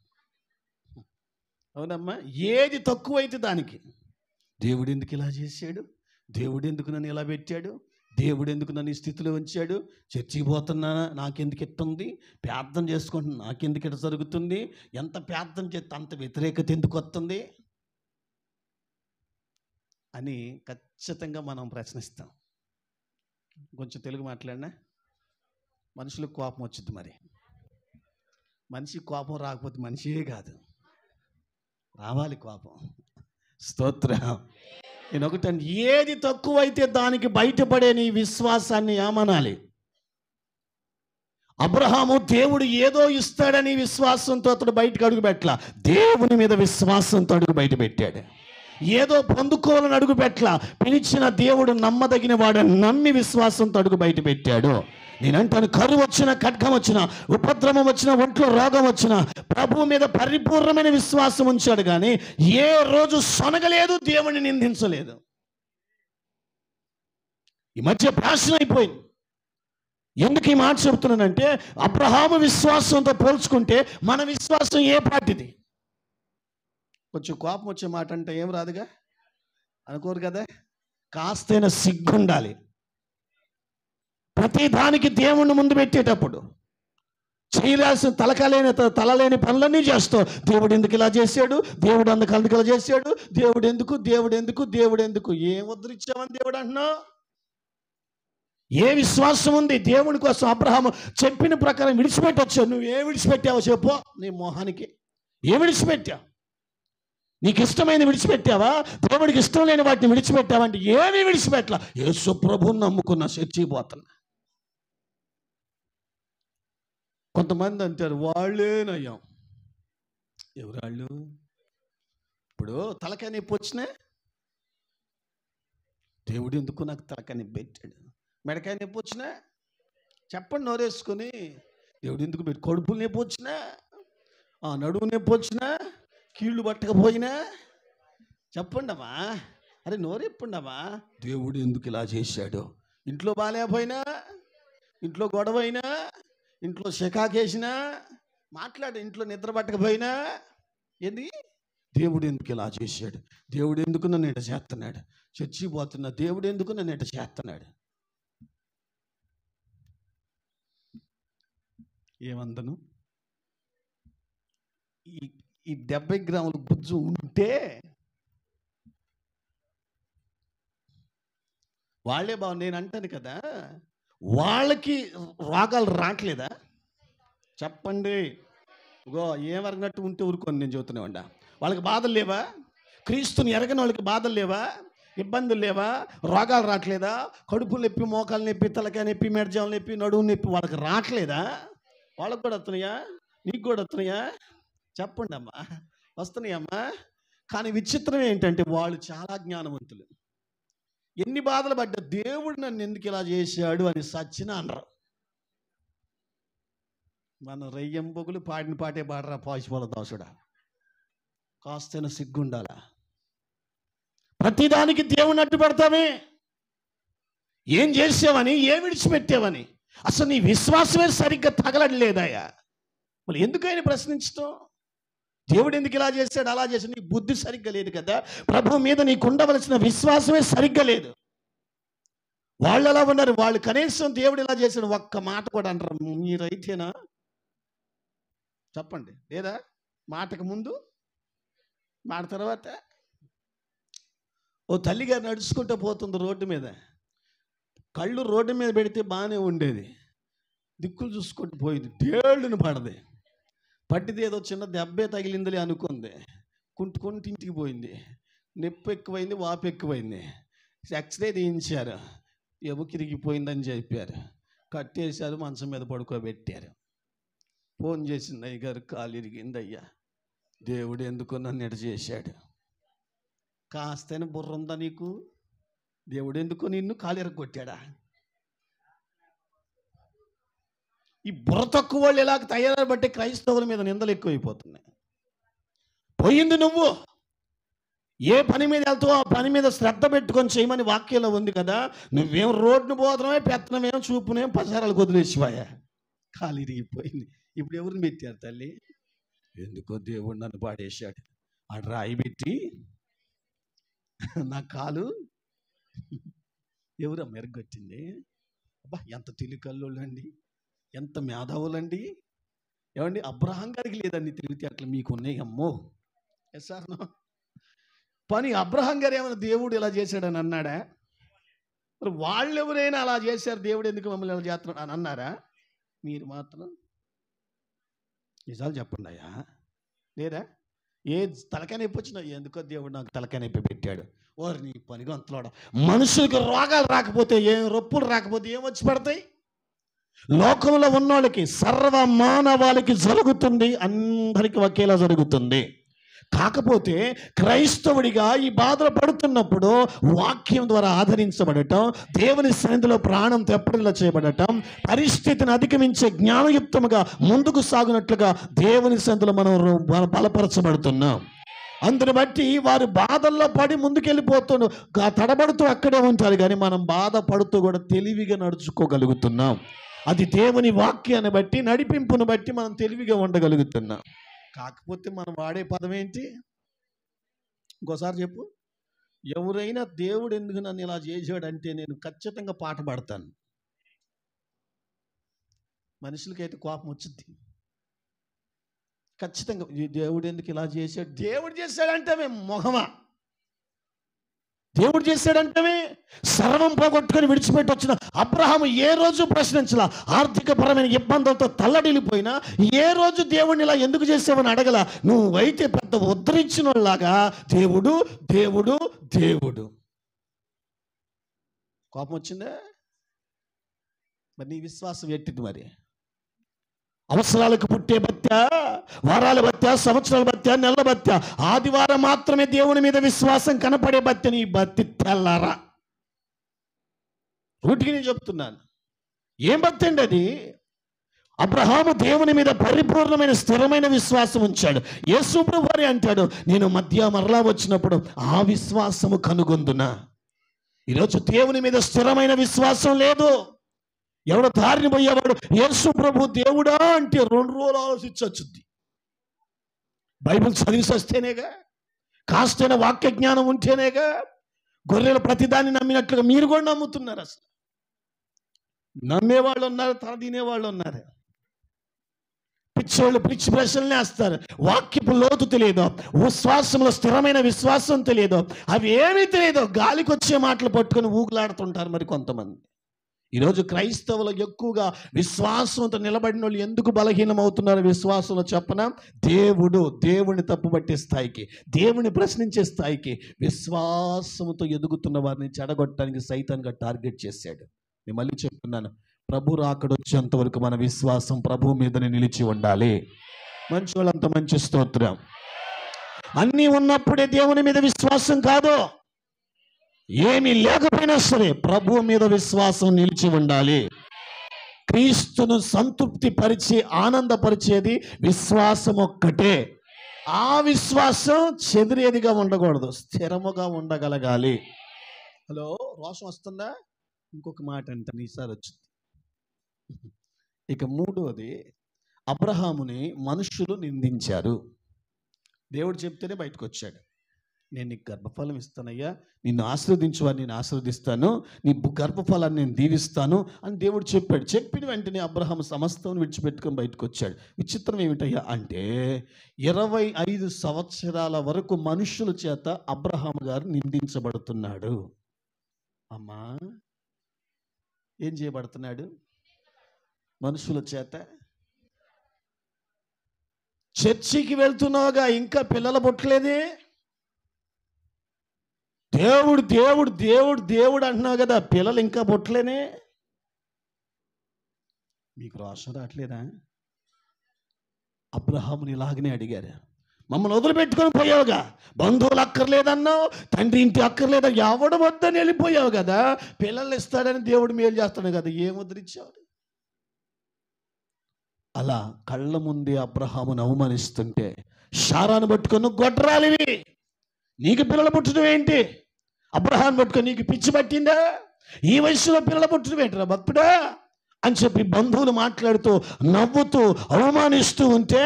అవునమ్మా, ఏది తక్కువైతే దానికి దేవుడు ఎందుకు ఇలా చేశాడు, దేవుడు ఎందుకు నన్ను ఇలా పెట్టాడు, దేవుడు ఎందుకు నన్ను ఈ స్థితిలో ఉంచాడు, చర్చికి పోతున్నా నాకెందుకు ఇట్టుంది, ప్రార్థన చేసుకుంటున్నా నాకెందుకు ఇట్లా జరుగుతుంది, ఎంత ప్రార్థన చేస్తే అంత వ్యతిరేకత ఎందుకు వస్తుంది అని ఖచ్చితంగా మనం ప్రశ్నిస్తాం. కొంచెం తెలుగు మాట్లాడినా మనుషులకు కోపం వచ్చింది. మరి మనిషికి కోపం రాకపోతే మనిషే కాదు, రావాలి కోపం. స్తోత్రం. నేను ఒకటండి, ఏది తక్కువైతే దానికి బయటపడే నీ విశ్వాసాన్ని ఏమనాలి? అబ్రహాము దేవుడు ఏదో ఇస్తాడని విశ్వాసంతో అతడు బయటకు అడుగు పెట్టలా, దేవుని మీద విశ్వాసంతో అడుగు బయట పెట్టాడు. ఏదో పొందుకోవాలని అడుగు పెట్టలా, పిలిచిన దేవుడు నమ్మదగిన వాడని నమ్మి విశ్వాసంతో అడుగు బయట పెట్టాడు. నేనంటాను, కరువు వచ్చిన, ఖడ్గం వచ్చిన, ఉపద్రవం వచ్చిన, ఒంట్లో రోగం వచ్చిన ప్రభువు మీద పరిపూర్ణమైన విశ్వాసం ఉంచాడు. కానీ ఏ రోజు సొనగలేదు, దేవుని నిందించలేదు. ఈ మధ్య ఫ్యాషన్ అయిపోయింది. ఎందుకు ఈ మాట చెప్తున్నానంటే, అబ్రహాము విశ్వాసంతో పోల్చుకుంటే మన విశ్వాసం ఏ పాటిది? కొంచెం కోపం వచ్చే మాట అంటే ఏం రాదుగా, అనుకోరు కదా. కాస్తైనా సిగ్గుండాలి. ప్రతి దానికి దేవుణ్ణి ముందు పెట్టేటప్పుడు చేయాల్సిన తలలేని పనులన్నీ చేస్తావు. దేవుడు ఎందుకు ఇలా చేశాడు, దేవుడు అందుకు ఇలా చేశాడు, దేవుడు ఎందుకు, దేవుడు ఎందుకు, దేవుడు ఎందుకు. ఏం ఉద్ధరించామని దేవుడు అంటున్నావు? ఏ విశ్వాసం ఉంది దేవుని కోసం? అబ్రహాము చెప్పిన ప్రకారం విడిచిపెట్టొచ్చు. నువ్వు ఏం విడిచిపెట్టావో చెప్పు. నీ మొహానికి ఏం విడిచిపెట్టావు? నీకు ఇష్టమైన విడిచిపెట్టావా? దేవుడికి ఇష్టం లేని వాటిని విడిచిపెట్టావంటే ఏమీ విడిచిపెట్టలా. యేసు ప్రభువుని నమ్ముకున్న చచ్చిపోతున్నా. కొంతమంది అంటారు వాళ్ళేనయ్యాం. ఎవరాళ్ళు? ఇప్పుడు తలకాయ నొప్పి వచ్చినా దేవుడు ఎందుకు నాకు తలకాయ నొప్పి పెట్టాడు. మెడకాయ నొప్పి వచ్చినా చెప్పండి నోరేసుకొని, దేవుడు ఎందుకు పెట్టి. కడుపులు నొప్పి వచ్చినా, నడువు నొప్పి వచ్చినా, కీళ్ళు పట్టకపోయినా చెప్పండి అమ్మా. అరే నోరెప్పండి అమ్మా, దేవుడు ఎందుకు ఇలా చేశాడు. ఇంట్లో బాగాలేకపోయినా, ఇంట్లో గొడవ అయినా, ఇంట్లో షికాకేసినా, మాట్లాడు, ఇంట్లో నిద్ర పట్టకపోయినా, ఏంది దేవుడు ఎందుకు ఇలా చేశాడు, దేవుడు ఎందుకు నన్ను ఇట చేస్తున్నాడు, చచ్చిపోతున్నా, దేవుడు ఎందుకు నన్ను ఇట చేస్తున్నాడు. ఏమందను? ఈ 70 గ్రాముల గుజ్జు ఉంటే వాళ్ళే బాగు. నేను అంటాను కదా, వాళ్ళకి రోగాలు రావట్లేదా చెప్పండి. ఇగో ఏమరగనట్టు ఉంటే ఊరుకొని నేను చెబుతున్నామండ. వాళ్ళకి బాధలు లేవా? క్రీస్తుని ఎరగని వాళ్ళకి బాధలు లేవా? ఇబ్బందులు లేవా? రోగాలు రావట్లేదా? కడుపులు నొప్పి, మోకాలు నొప్పి, తలకాయ నొప్పి, మెడజాలు నొప్పి, నడువు నొప్పి వాళ్ళకి రావట్లేదా? వాళ్ళకి కూడా వస్తున్నాయా? నీకు కూడా వస్తున్నాయా? చెప్పండి అమ్మా, వస్తున్నాయమ్మా. కానీ విచిత్రం ఏంటంటే వాళ్ళు చాలా జ్ఞానవంతులు. ఎన్ని బాధలు పడ్డా దేవుడు నన్ను ఎందుకు ఇలా చేశాడు అని సచ్చిన అనరు. మన రెయ్యం పొగులు పాడిన పాటే పాడరా పాచిపోల దోసుడా. కాస్తైనా సిగ్గుండాలా. ప్రతిదానికి దేవుని అడ్డు పెడతామే. ఏం చేసావని, ఏం విడిచిపెట్టావని. అసలు నీ విశ్వాసమే సరిగ్గా తగలట్లేదాయా? మళ్ళీ ఎందుకైనా ప్రశ్నించడం? దేవుడు ఎందుకు ఇలా చేశాడు, అలా చేశాడు? నీ బుద్ధి సరిగ్గా లేదు కదా. ప్రభు మీద నీకు ఉండవలసిన విశ్వాసమే సరిగ్గా లేదు. వాళ్ళు ఎలా ఉన్నారు? వాళ్ళు కనీసం దేవుడు ఇలా చేశాడు ఒక్క మాట కూడా అంటారు. మీరైతేనా చెప్పండి. లేదా మాటకు ముందు, మాట తర్వాత. ఓ తల్లిగారు నడుచుకుంటూ పోతుంది రోడ్డు మీద. కళ్ళు రోడ్డు మీద పెడితే బాగానే ఉండేది, దిక్కులు చూసుకుంటూ పోయింది. డేళ్ళుని పడది, పట్టిది ఏదో చిన్న దెబ్బే తగిలిందిలే అనుకుంది. కుంటుకుంటూ ఇంటికి పోయింది. నొప్పి ఎక్కువైంది, వాపు ఎక్కువైంది. ఎక్స్రే తీయించారు, ఎముకిరిగిపోయిందని చెప్పారు. కట్టేశారు, మంచం మీద పడుకోబెట్టారు. ఫోన్ చేసింది, అయ్యగారు కాలు ఇరిగింది అయ్యా, దేవుడు ఎందుకు నన్ను ఎడ చేశాడు. కాస్తైనా బుర్ర ఉందా నీకు? దేవుడు ఎందుకు నిన్ను కాలు ఎరగొట్టాడా? ఈ బుర్ర తక్కువ వాళ్ళు ఇలాగ తయారు బట్టి క్రైస్తవుల మీద నిందలు ఎక్కువైపోతున్నాయి. పోయింది నువ్వు. ఏ పని మీద వెళ్తావో ఆ పని మీద శ్రద్ధ పెట్టుకొని చేయమని వాక్యంలో ఉంది కదా. నువ్వేం రోడ్డును పోదనమే, పెత్తనమేం, చూపునేం, పసారాలు వదిలేసిపోయా. కాలు ఇరిగిపోయింది. ఇప్పుడు ఎవరిని పెట్టారు తల్లి? ఎందుకో దేవుడు నన్ను పాడేశాడు. ఆ రాయి పెట్టి నా కాలు ఎవరు మెరుగొట్టింది? అబ్బా, ఎంత తెలివికల్లోళ్ళండి, ఎంత మేధావులండి. ఏమండి, అబ్రహాం గారికి లేదండి తెలివితేటలు, మీకు ఉన్నాయి. అమ్మో ఎస్ సార్. పని అబ్రహాం గారు ఏమైనా దేవుడు ఇలా చేశాడని అన్నాడా? మరి వాళ్ళు ఎవరైనా అలా చేశారు, దేవుడు ఎందుకు మమ్మల్ని ఇలా చేస్తున్నాడు అని అన్నారా? మీరు మాత్రం నిజాలు చెప్పండి అయ్యా. లేదా ఏ తలకాయ నొప్పి వచ్చినా ఎందుకో దేవుడు నాకు తలకాయ నొప్పి పెట్టాడు. ఓరి నీ పనిగా అంతలోడ. మనుషులకు రోగాలు రాకపోతే, ఏం రొప్పులు రాకపోతే ఏం వచ్చి పడతాయి? లోకంలో ఉన్నోళ్ళకి, సర్వ మానవాళికి జరుగుతుంది, అందరికీ ఒకేలా జరుగుతుంది. కాకపోతే క్రైస్తవుడిగా ఈ బాధలు పడుతున్నప్పుడు వాక్యం ద్వారా ఆదరించబడటం, దేవుని సన్నిధిలో ప్రాణం తెప్పరిలా చేయబడటం, పరిస్థితిని అధిగమించే జ్ఞానయుక్తముగా ముందుకు సాగునట్లుగా దేవుని సన్నిధిలో మనం బలపరచబడుతున్నాం. అందుని బట్టి వారు బాధల్లో పడి ముందుకెళ్ళిపోతూ తడబడుతూ అక్కడే ఉంటారు, కానీ మనం బాధపడుతూ కూడా తెలివిగా నడుచుకోగలుగుతున్నాం. అది దేవుని వాక్యాన్ని బట్టి, నడిపింపును బట్టి మనం తెలివిగా ఉండగలుగుతున్నాం. కాకపోతే మనం వాడే పదం ఏంటి? ఇంకోసారి చెప్పు. ఎవరైనా దేవుడు ఎందుకు నన్ను ఇలా చేశాడంటే నేను ఖచ్చితంగా పాట పాడతాను. మనుషులకైతే కోపం వచ్చింది ఖచ్చితంగా. దేవుడు ఎందుకు ఇలా చేశాడు? దేవుడు చేశాడంటే మేము మొహమా? దేవుడు చేశాడంటే సర్వం పోగొట్టుకొని విడిచిపెట్టి వచ్చిన అబ్రహాము ఏ రోజు ప్రశ్నించలా. ఆర్థికపరమైన ఇబ్బందులతో తల్లడిల్లిపోయినా ఏ రోజు దేవుడిని ఇలా ఎందుకు చేసావని అడగల. నువ్వైతే పెద్ద ఉద్ధరించిన వాళ్ళలాగా దేవుడు దేవుడు దేవుడు. కోపం వచ్చిందా? మరి నీ విశ్వాసం ఎట్టింది? మరి అవసరాలకు పుట్టే బత్య, వారాల బత్య, సంవత్సరాల బత్య, నెలల బత్య, ఆదివారం మాత్రమే దేవుని మీద విశ్వాసం కనపడే బత్య నీ బత్తి తెల్లారా. రూటికి నేను చెప్తున్నాను. ఏం బత్తి అండి అది? అబ్రహాము దేవుని మీద పరిపూర్ణమైన స్థిరమైన విశ్వాసం ఉంచాడు. యేసు ప్రభువు అంటాడు, నేను మరలా వచ్చినప్పుడు ఆ విశ్వాసము కనుగొందునా. ఈరోజు దేవుని మీద స్థిరమైన విశ్వాసం లేదు. ఎవడో దారిని పోయేవాడు యేసు ప్రభు దేవుడా అంటే 2 రోజులు ఆలోచించొచ్చుద్ది. బైబిల్ చదివి వస్తేనేగా, కాస్తైనా వాక్య జ్ఞానం ఉంటేనేగా. గొర్రెలు ప్రతిదాన్ని నమ్మినట్లుగా మీరు కూడా నమ్ముతున్నారు. అసలు నమ్మేవాళ్ళు ఉన్నారు, తల తినేవాళ్ళు ఉన్నారు. పిచ్చోళ్ళు పిచ్చి ప్రశ్నలనే వేస్తారు. వాక్యపు లోతు తెలియదు, విశ్వాసంలో స్థిరమైన విశ్వాసం తెలియదు, అవి ఏమీ తెలియదు. గాలికి వచ్చే మాటలు పట్టుకొని ఊగులాడుతుంటారు మరి కొంతమంది. ఈరోజు క్రైస్తవులు ఎక్కువగా విశ్వాసంతో నిలబడిన వాళ్ళు ఎందుకు బలహీనం అవుతున్నారు విశ్వాసంలో చెప్పన? దేవుడిని తప్పుపట్టే స్థాయికి, దేవుని ప్రశ్నించే స్థాయికి విశ్వాసంతో ఎదుగుతున్న వారిని చెడగొట్టడానికి సైతాన్గా టార్గెట్ చేశాడు. నేను మళ్ళీ చెప్తున్నాను, ప్రభు రాకడొచ్చేంత వరకు మన విశ్వాసం ప్రభు మీదనే నిలిచి ఉండాలి. మంచి వాళ్ళంత మంచి స్తోత్రం. అన్నీ ఉన్నప్పుడే దేవుని మీద విశ్వాసం కాదు. ఏమీ లేకపోయినా సరే ప్రభు మీద విశ్వాసం నిలిచి ఉండాలి. క్రీస్తును సంతృప్తి పరిచి ఆనందపరిచేది విశ్వాసం ఒక్కటే. ఆ విశ్వాసం చెదిరేదిగా ఉండకూడదు, స్థిరముగా ఉండగలగాలి. హలో, రోషం వస్తుందా? ఇంకొక మాట అంటే ఈసారి వచ్చింది. ఇక 3వది, అబ్రహాముని మనుషులు నిందించారు. దేవుడు చెప్తేనే బయటకు వచ్చాడు. నేను నీకు గర్భఫలం ఇస్తానయ్యా, నిన్ను ఆశీర్వదించువారు నేను ఆశీర్వదిస్తాను, నీ గర్భఫలాన్ని నేను దీవిస్తాను అని దేవుడు చెప్పాడు. చెప్పిన వెంటనే అబ్రహాము సమస్తం విడిచిపెట్టుకొని బయటకు వచ్చాడు. విచిత్రం ఏమిటయ్యా అంటే 25 సంవత్సరాల వరకు మనుషుల చేత అబ్రహాము గారు నిందించబడుతున్నాడు. అమ్మా, ఏం చేయబడుతున్నాడు? మనుషుల చేత. చర్చికి వెళ్తున్నావుగా, ఇంకా పిల్లలు పుట్టలేదే. దేవుడు దేవుడు దేవుడు దేవుడు అంటున్నావు కదా, పిల్లలు ఇంకా పుట్టలేనే. మీకు రోషం రావట్లేదా? అబ్రహాముని ఇలాగనే అడిగారు, మమ్మల్ని వదిలిపెట్టుకొని పోయావుగా, బంధువులు అక్కర్లేదన్నావు, తండ్రి ఇంటి అక్కర్లేదా, ఎవడు వద్దని వెళ్ళిపోయావు కదా, పిల్లలు ఇస్తాడని దేవుడు మేలు చేస్తాడు కదా, ఏం వదిలిచ్చావు? అలా కళ్ళ ముందే అబ్రహామును అవమానిస్తుంటే శారాను పట్టుకొని గొడ్రాలివి, నీకు పిల్లలు పుట్టడం ఏంటి? అబ్రహాం పట్టుకొని నీకు పిచ్చి పట్టిందా? ఈ వయసులో పిల్లలు పుట్టడం ఏంటిరా భక్తుడా అని చెప్పి బంధువులు మాట్లాడుతూ నవ్వుతూ అవమానిస్తూ ఉంటే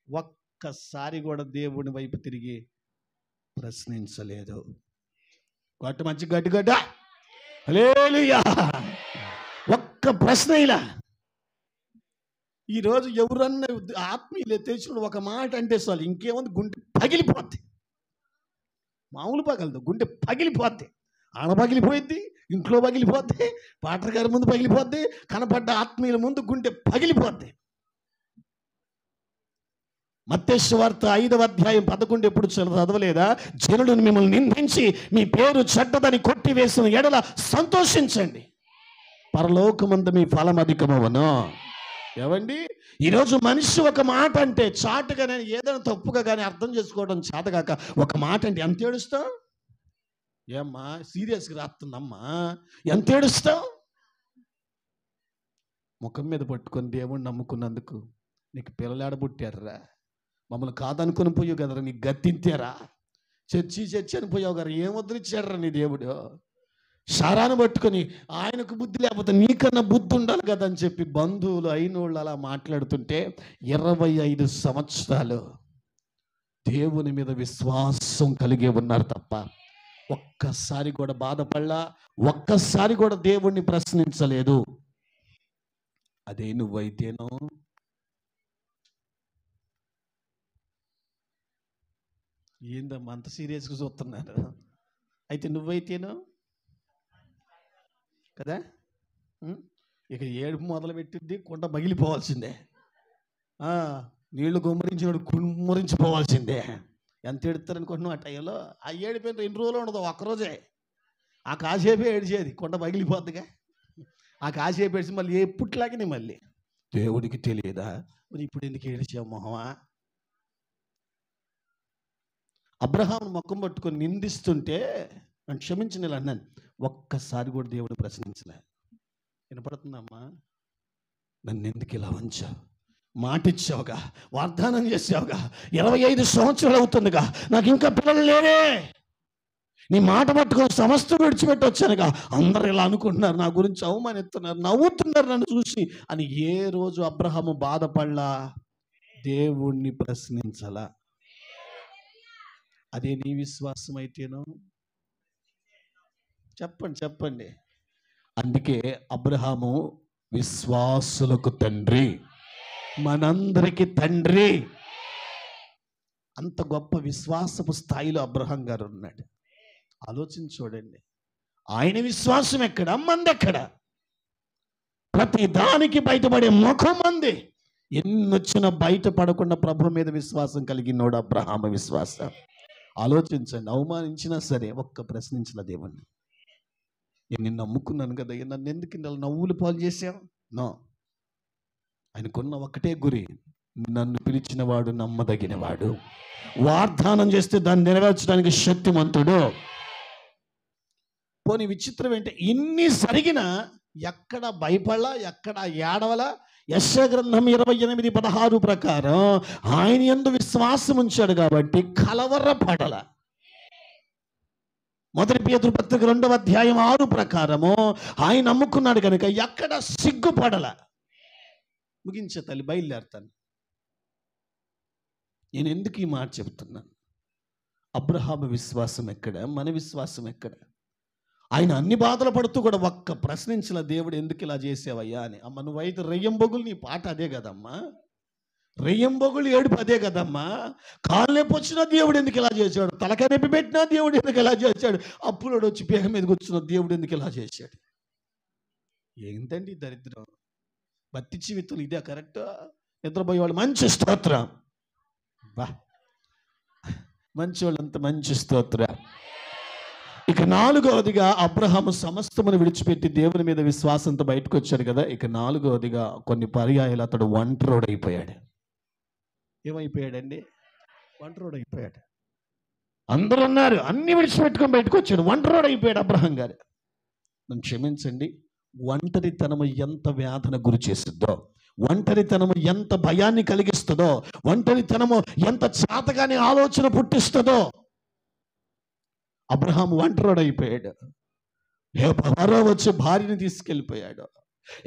ఒక్కసారి కూడా దేవుని వైపు తిరిగి ప్రశ్నించలేదు. గట్టు మంచి గడ్డ హల్లెలూయా. ఒక్క ప్రశ్న ఇలా. ఈరోజు ఎవరన్నా ఆత్మీయులు తెలిసిన ఒక మాట అంటే చాలు, ఇంకేముంది, గుండె పగిలిపోద్ది. మామూలు పగలదు, గుండె పగిలిపోద్ది. ఆడ పగిలిపోయిద్ది, ఇంట్లో పగిలిపోద్ది, పాటర్ గారి ముందు పగిలిపోద్ది, కనపడ్డ ఆత్మీయుల ముందు గుండె పగిలిపోద్ది. మత్తయి సువార్త 5వ అధ్యాయం 11 ఎప్పుడు చదవలేదా? జనులను మిమ్మల్ని నిందించి మీ పేరు చెడ్డదని కొట్టివేసిన ఎడల సంతోషించండి, పరలోకమందు మీ ఫలం అధికమవును. ఏవండి, ఈరోజు మనిషి ఒక మాట అంటే చాటుగా, నేను ఏదైనా తప్పుగా కానీ అర్థం చేసుకోవడం చేతగాక ఒక మాట అంటే ఎంత ఏడుస్తావు? ఏమ్మా సీరియస్గా రాస్తుందమ్మా, ఎంత ఏడుస్తావు? ముఖం మీద పట్టుకొని దేవుణ్ణి నమ్ముకున్నందుకు నీకు పిల్లలు ఆడబుట్టారా? మమ్మల్ని కాదనుకుని పోయావు కదరా, నీకు గత్తింతారా? చర్చి అని పోయావు కదా, ఏం వదిలిచ్చాడరా నీ దేవుడు? శారాను పట్టుకొని ఆయనకు బుద్ధి లేకపోతే నీకన్నా బుద్ధి ఉండాలి కదా అని చెప్పి బంధువులు అయినోళ్ళు అలా మాట్లాడుతుంటే 25 సంవత్సరాలు దేవుని మీద విశ్వాసం కలిగి ఉన్నారు తప్ప ఒక్కసారి కూడా బాధపడలా, ఒక్కసారి కూడా దేవుణ్ణి ప్రశ్నించలేదు. అదే నువ్వైతేనో ఏందమ్మా అంత సీరియస్గా చూస్తున్నారు? అయితే నువ్వైతేనో కదా, ఇక ఏడుపు మొదలు పెట్టింది, కుండ పగిలిపోవాల్సిందే, నీళ్లు గుమ్మరించినోడు కుమ్మరించిపోవాల్సిందే. ఎంత ఎడుతారనుకుంటున్నావు ఆ టైంలో? ఆ ఏడిపోయిన 2 రోజులు ఉండదు, ఒక్కరోజే. ఆ కాసేపే ఏడిచేది, కుండ పగిలిపోద్దిగా. ఆ కాసేపు ఏడిచి మళ్ళీ ఎప్పుట్లాగనే మళ్ళీ దేవుడికి తెలియదా మరి ఇప్పుడు ఎందుకు ఏడిచావు మొహమా? అబ్రహాం ముఖం పట్టుకొని నిందిస్తుంటే నన్ను క్షమించిన ఇలా అన్నాను, ఒక్కసారి కూడా దేవుడు ప్రశ్నించలే. వినపడుతుందమ్మా? నన్ను ఎందుకు ఇలా ఉంచావు? మాట ఇచ్చావుగా, వాగ్దానం చేసావుగా, 25 సంవత్సరాలు అవుతుందిగా, నాకు ఇంకా పిల్లలు లేరే, నీ మాట పట్టుకొని సమస్తం విడిచిపెట్టి వచ్చానుగా, అందరు ఇలా అనుకుంటున్నారు, నా గురించి అవమానిస్తున్నారు, నవ్వుతున్నారు నన్ను చూసి అని ఏ రోజు అబ్రహాము బాధపడలా, దేవుణ్ణి ప్రశ్నించలా. అదే నీ విశ్వాసం అయితేనో? చెప్పండి. అందుకే అబ్రహాము విశ్వాసులకు తండ్రి, మనందరికి తండ్రి. అంత గొప్ప విశ్వాసపు స్థాయిలో అబ్రహాం గారు ఉన్నాడు. ఆలోచించి చూడండి, ఆయన విశ్వాసం ఎక్కడ, మంది ఎక్కడ? ప్రతి దానికి బయటపడే ముఖం మంది. ఎన్నొచ్చినా బయటపడకుండా ప్రభు మీద విశ్వాసం కలిగినోడు అబ్రహాము విశ్వాసం. ఆలోచించండి, అవమానించినా సరే ఒక్క ప్రశ్నించిన దేవుణ్ణి, నేను నిన్ను నమ్ముకున్నాను కదా, నన్ను ఎందుకు నవ్వులు పాలు చేశావు? నో, ఆయనకున్న ఒకటే గురి, నన్ను పిలిచిన వాడు నమ్మదగినవాడు, వాగ్దానం చేస్తే దాన్ని నెరవేర్చడానికి శక్తిమంతుడు. పోనీ విచిత్రం ఏంటి, ఇన్ని జరిగినా ఎక్కడ భయపడలా, ఎక్కడ ఏడవలా. యెషయా గ్రంథం 28:16 ప్రకారం ఆయన యందు విశ్వాసం ఉంచాడు కాబట్టి కలవరపడల. మొదటి పేతురు పత్రిక 2వ అధ్యాయం 6 ప్రకారము ఆయన నమ్ముకున్నాడు కనుక ఎక్కడ సిగ్గుపడల. ముగించే తల్లి, బయలుదేరుతాను. నేను ఎందుకు ఈ మాట చెప్తున్నాను? అబ్రహాము విశ్వాసం ఎక్కడ, మన విశ్వాసం ఎక్కడ? ఆయన అన్ని బాధలు పడుతూ కూడా ఒక్క ప్రశ్నించిన దేవుడు ఎందుకు ఇలా చేసావయ్యా అని. అమ్మ నువ్వైతే రెయ్యంబొగులు, నీ పాట అదే కదమ్మా, రెయ్యంబొగులు ఏడుపు అదే కదమ్మా. కాలు నొప్పి వచ్చినా దేవుడు ఎందుకు ఇలా చేశాడు, తలకాయ నొప్పి పెట్టినా దేవుడు ఎందుకు ఇలా చేశాడు, అప్పులోడు వచ్చి పేగ మీద కూర్చున్న దేవుడు ఎందుకు ఇలా చేశాడు? ఏంటండి దరిద్రం? భక్తి జీవితంలో ఇదే కరెక్ట్? నిద్రపోయేవాళ్ళు మంచి స్తోత్రం, బా మంచి వాళ్ళంత మంచి స్తోత్రం. ఇక 4వదిగా అబ్రహాము సమస్తమును విడిచిపెట్టి దేవుని మీద విశ్వాసంతో బయటకు వచ్చాడు కదా. ఇక 4వదిగా కొన్ని పర్యాయాలు అతడు ఒంటరోడైపోయాడు. ఏమైపోయాడండి? ఒంటరోడైపోయాడు. అందరూ అన్నారు, అన్ని విడిచిపెట్టుకొని బయటకు వచ్చాడు, ఒంటరోడైపోయాడు అబ్రహాం గారు. నన్ను క్షమించండి, ఒంటరితనము ఎంత వేదన గురి చేస్తుందో, ఒంటరితనము ఎంత భయాన్ని కలిగిస్తుందో, ఒంటరితనము ఎంత చాతగాని ఆలోచన పుట్టిస్తుందో. అబ్రహాము ఒంటరివాడైపోయాడు. ఫరో వచ్చి భార్యని తీసుకెళ్ళిపోయాడు.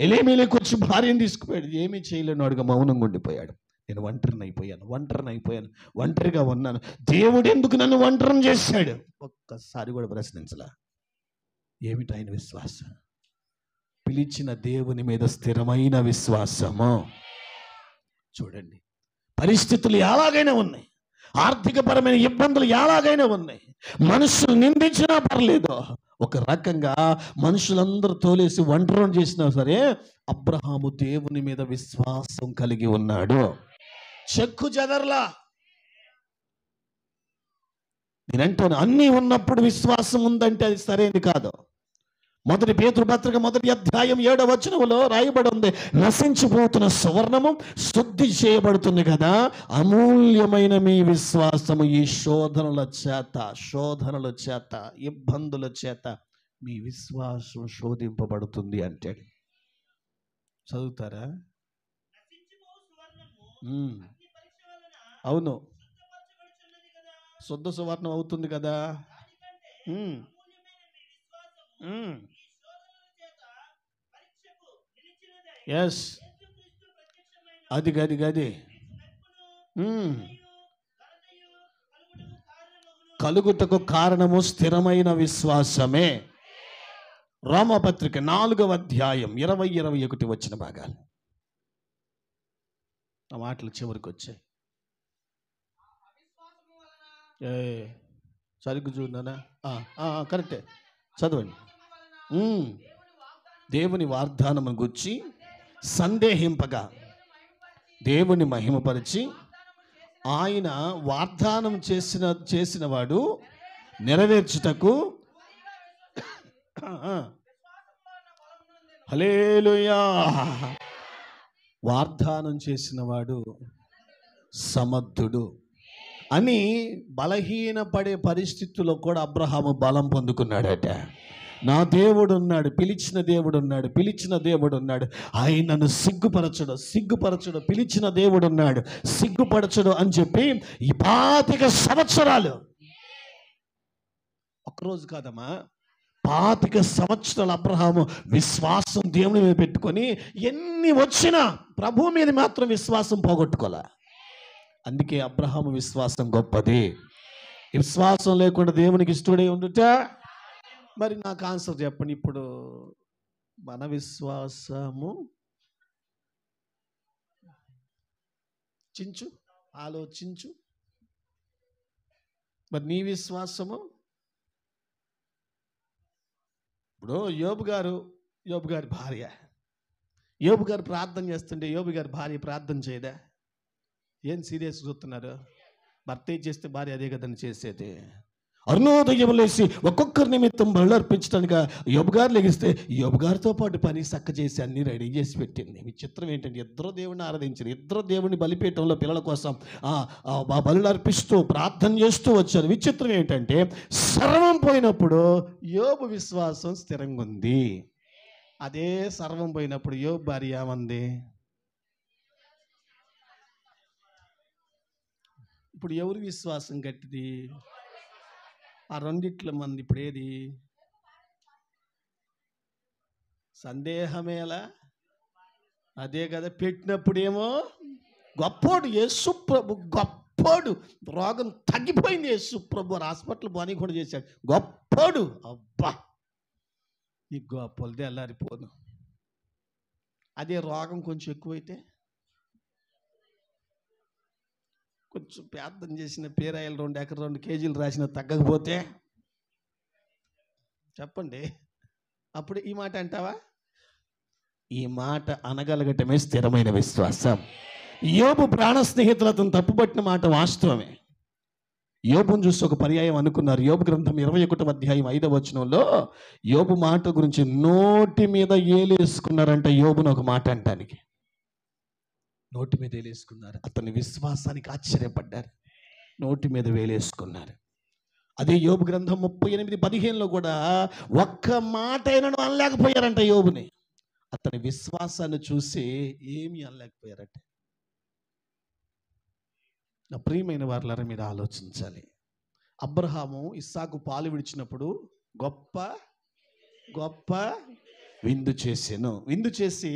ఎలీమెలెకు వచ్చి భార్యను తీసుకుపోయాడు. ఏమీ చేయలేనివాడుగా మౌనంగా ఉండిపోయాడు. నేను ఒంటరిని అయిపోయాను, ఒంటరిగా ఉన్నాను. దేవుడు ఎందుకు నన్ను ఒంటరిని చేశాడు? ఒక్కసారి కూడా ప్రశ్నించలా. ఏమిటి ఆయన విశ్వాసం? పిలిచిన దేవుని మీద స్థిరమైన విశ్వాసము. చూడండి, పరిస్థితులు ఎలాగైనా ఉన్నాయి, ఆర్థికపరమైన ఇబ్బందులు ఎలాగైనా ఉన్నాయి, మనుషులు నిందించినా పర్లేదు, ఒక రకంగా మనుషులందరూ తోలేసి ఒంటరిని చేసినా సరే అబ్రహాము దేవుని మీద విశ్వాసం కలిగి ఉన్నాడు. చెక్కు చెదర్లా. నేనంటాను, అన్నీ ఉన్నప్పుడు విశ్వాసం ఉందంటే అది సరైనది కాదు. మొదటి పేతురు పత్రిక 1వ అధ్యాయం 7వ వచనములో రాయబడి ఉంది, నశించిపోతున్న సువర్ణము శుద్ధి చేయబడుతుంది కదా, అమూల్యమైన మీ విశ్వాసము ఈ శోధనల చేత ఇబ్బందుల చేత మీ విశ్వాసం శోధింపబడుతుంది అంటాడు. చదువుతారా? అవును, శుద్ధ సువర్ణం అవుతుంది కదా. ఎస్, అది కలుగుటకు కారణము స్థిరమైన విశ్వాసమే. రోమపత్రిక 4వ అధ్యాయం 20-21 వచ్చిన భాగాలు. ఆ మాటలు చివరికి వచ్చాయి. సరిగ్గా చూడనా? కరెక్టే, చదవండి. దేవుని వాగ్దానమును గుర్చి సందేహింపగా దేవుని మహిమపరిచి, ఆయన వాగ్దానం చేసిన వాడు నెరవేర్చుటకు హల్లెలూయా, వాగ్దానం చేసిన వాడు సమర్థుడు అని బలహీనపడే పరిస్థితుల్లో కూడా అబ్రహాము బలం పొందుకున్నాడట. నా దేవుడు ఉన్నాడు, పిలిచిన దేవుడు ఉన్నాడు, ఆయన నన్ను సిగ్గుపరచడు, పిలిచిన దేవుడు ఉన్నాడు, సిగ్గుపరచడు అని చెప్పి 25 సంవత్సరాలు, ఒక్కరోజు కాదమ్మా, 25 సంవత్సరాలు అబ్రహాము విశ్వాసం దేవుని మీద పెట్టుకొని ఎన్ని వచ్చినా ప్రభు మీద మాత్రం విశ్వాసం పోగొట్టుకోలే. అందుకే అబ్రహాము విశ్వాసం గొప్పది. విశ్వాసం లేకుండా దేవునికి ఇష్టడే ఉండుట. మరి నాకు ఆన్సర్ చెప్పండి. ఇప్పుడు మన విశ్వాసము ఆలోచించు. మరి నీ విశ్వాసము? ఇప్పుడు యోబు గారి భార్య, యోబు గారు ప్రార్థన చేస్తుంటే యోబు గారి భార్య ప్రార్థన చేయదా? ఏం సీరియస్ చూస్తున్నారు? భర్త చేస్తే భార్య అదే కదని చేసేది. అరుణోదయం లేసి ఒక్కొక్కరి నిమిత్తం బళ్ళు అర్పించడానికి యోబు గారు లెగిస్తే యోబు గారితో పాటు పని చక్క చేసి అన్ని రెడీ చేసి పెట్టింది. విచిత్రం ఏంటంటే ఇద్దరు దేవుడిని ఆరాధించారు, ఇద్దరు దేవుడిని బలిపీఠంలో పిల్లల కోసం బలులు అర్పిస్తూ ప్రార్థన చేస్తూ వచ్చారు. విచిత్రం ఏంటంటే సర్వం పోయినప్పుడు యోబు విశ్వాసం స్థిరంగా ఉంది. అదే సర్వం పోయినప్పుడు యోబు భార్య ఏమంది? ఇప్పుడు ఎవరి విశ్వాసం గట్టిది? ఆ రెండిట్ల మంది ఇప్పుడు ఏది? సందేహమేలా? అదే కదా. పెట్టినప్పుడేమో గొప్పోడు యేసు ప్రభు, గొప్పోడు, రోగం తగ్గిపోయింది యేసు ప్రభు, హాస్పిటల్ బాని కూడా చేశాడు, గొప్పోడు. అబ్బా, ఈ గొప్పలదే అల్లారిపోను. అదే రోగం కొంచెం ఎక్కువైతే, కొంచెం ప్రార్థన చేసిన పేరాయలు 2 ఎకరాలు 2 కేజీలు రాసిన తగ్గకపోతే చెప్పండి, అప్పుడు ఈ మాట అంటావా? ఈ మాట అనగలగటమే స్థిరమైన విశ్వాసం. యోబు ప్రాణ స్నేహితులు అతను తప్పుపట్టిన మాట వాస్తవమే. యోబును చూసి ఒక పర్యాయం అనుకున్నారు. యోబు గ్రంథం 21వ అధ్యాయం 5వ వచనంలో యోబు మాట గురించి నోటి మీద ఏలేసుకున్నారంట. యోబును ఒక మాట అంటానికి నోటి మీద వేలేసుకున్నారు. అతని విశ్వాసానికి ఆశ్చర్యపడ్డారు. నోటి మీద వేలేసుకున్నారు. అదే యోబు గ్రంథం 38:15లో కూడా ఒక్క మాట అయినా అనలేకపోయారంట యోబుని. అతని విశ్వాసాన్ని చూసి ఏమీ అనలేకపోయారట. నా ప్రియమైన వారులారా, మీరు ఆలోచించాలి. అబ్రహాము ఇస్సాకు పాలు విడిచినప్పుడు గొప్ప గొప్ప విందు చేసాను. విందు చేసి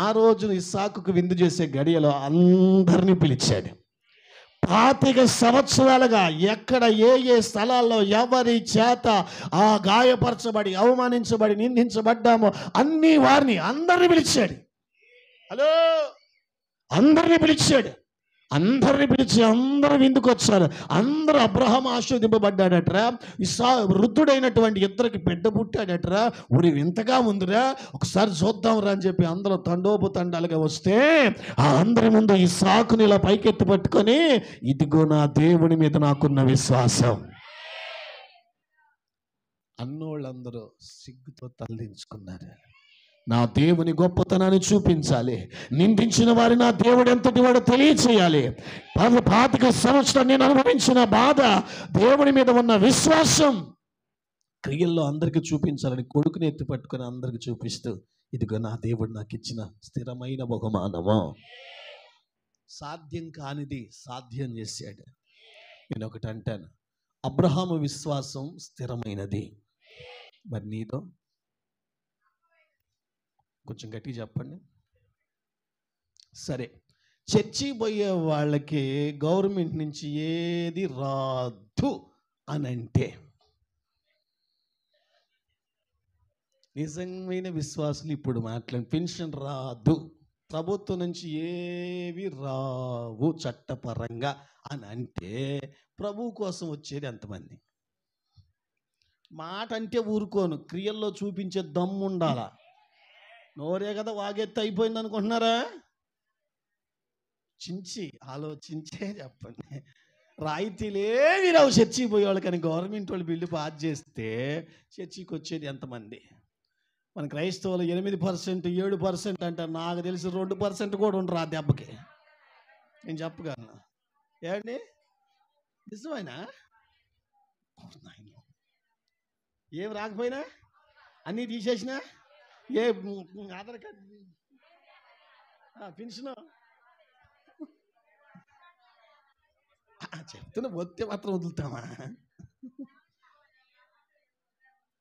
ఆ రోజున ఇస్సాకుకు విందు చేసే గడియలో అందరినీ పిలిచాడు. 25 సంవత్సరాలుగా ఎక్కడ ఏ స్థలాల్లో ఎవరి చేత గాయపరచబడి అవమానించబడి నిందించబడ్డామో అన్ని వారిని అందరినీ పిలిచాడు. హలో, అందరినీ పిలిచాడు. అందరిని పిలిచి అందరూ విందుకు వచ్చారు. అందరూ అబ్రహాము ఆశీర్వదింపబడ్డాడట్రా. వృద్ధుడైనటువంటి ఇద్దరికి బిడ్డ పుట్టాడట్రా. ఊరి వింతగా ఉందిరా, ఒకసారి చూద్దాంరా అని చెప్పి అందరూ తండోపతండాలుగా వస్తే ఆ అందరి ముందు ఇస్సాకుని ఇలా పైకెత్తి పట్టుకొని, ఇదిగో నా దేవుని మీద నాకున్న విశ్వాసం. అన్నోళ్ళందరూ సిగ్గుతో తలదించుకున్నారు. నా దేవుని గొప్పతనాన్ని చూపించాలి, నిందించిన వారి నా దేవుడు ఎంతటి వాడు తెలియచేయాలి. 25 సంవత్సరాలు నేను అనుభవించిన బాధ, దేవుని మీద ఉన్న విశ్వాసం క్రియల్లో అందరికీ చూపించాలని కొడుకుని ఎత్తి పట్టుకొని అందరికి చూపిస్తూ, ఇదిగో నా దేవుడు నాకు ఇచ్చిన స్థిరమైన బహుమానము. సాధ్యం కానిది సాధ్యం చేశాడు. నేను ఒకటి అంటాను, అబ్రహాము విశ్వాసం స్థిరమైనది. మరి నీదో? కొంచెం గట్టిగా చెప్పండి. సరే, చర్చి పోయే వాళ్ళకి గవర్నమెంట్ నుంచి ఏది రాదు అని అంటే, నిజమైన విశ్వాసులు ఇప్పుడు మాట్లాడి పెన్షన్ రాదు, ప్రభుత్వం నుంచి ఏవి రావు చట్టపరంగా అని అంటే, ప్రభు కోసం వచ్చేది ఎంతమంది? మాట అంటే ఊరుకోను, క్రియల్లో చూపించే దమ్ము ఉండాలా. నోరే కదా వాగెత్తి అయిపోయింది అనుకుంటున్నారా? ఆలోచించే చెప్పండి. రాయితీలేవి రావు చర్చికి పోయేవాళ్ళు, కానీ గవర్నమెంట్ వాళ్ళు బిల్లు పాస్ చేస్తే చర్చికి వచ్చేది ఎంతమంది? మన క్రైస్తవులు 8%, 7% అంటారు. నాకు తెలిసి 2% కూడా ఉండరు ఆ దెబ్బకి. నేను చెప్పగలను. ఏమండి, నిజమైనా? ఏం రాకపోయినా అన్నీ తీసేసినా, ఏ ఆధార్ కార్డు పెన్షన్ చెప్తున్నా, వస్తే మాత్రం వదులుతామా?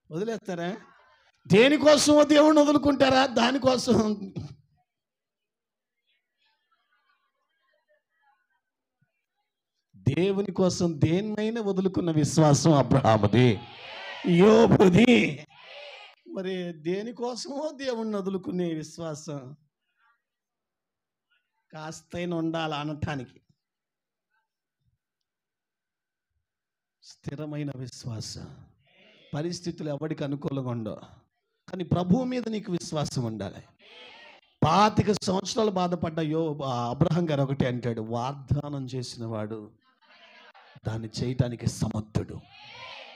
వదిలేస్తారా? దేనికోసమో దేవుణ్ణి వదులుకుంటారా? దానికోసం. దేవుని కోసం దేన్నైనా వదులుకున్న విశ్వాసం అబ్రహాముది, యోబుది. మరి దేనికోసమో దేవుణ్ణి వదులుకునే విశ్వాసం కాస్తైనా ఉండాలి అనటానికి. స్థిరమైన విశ్వాసం. పరిస్థితులు ఎవరికి అనుకూలంగా ఉండవు, కానీ ప్రభువు మీద నీకు విశ్వాసం ఉండాలి. 25 సంవత్సరాలు బాధపడ్డ అబ్రహాం గారు ఒకటి అంటాడు, వాగ్దానం చేసిన వాడు దాన్ని చేయటానికి సమర్థుడు.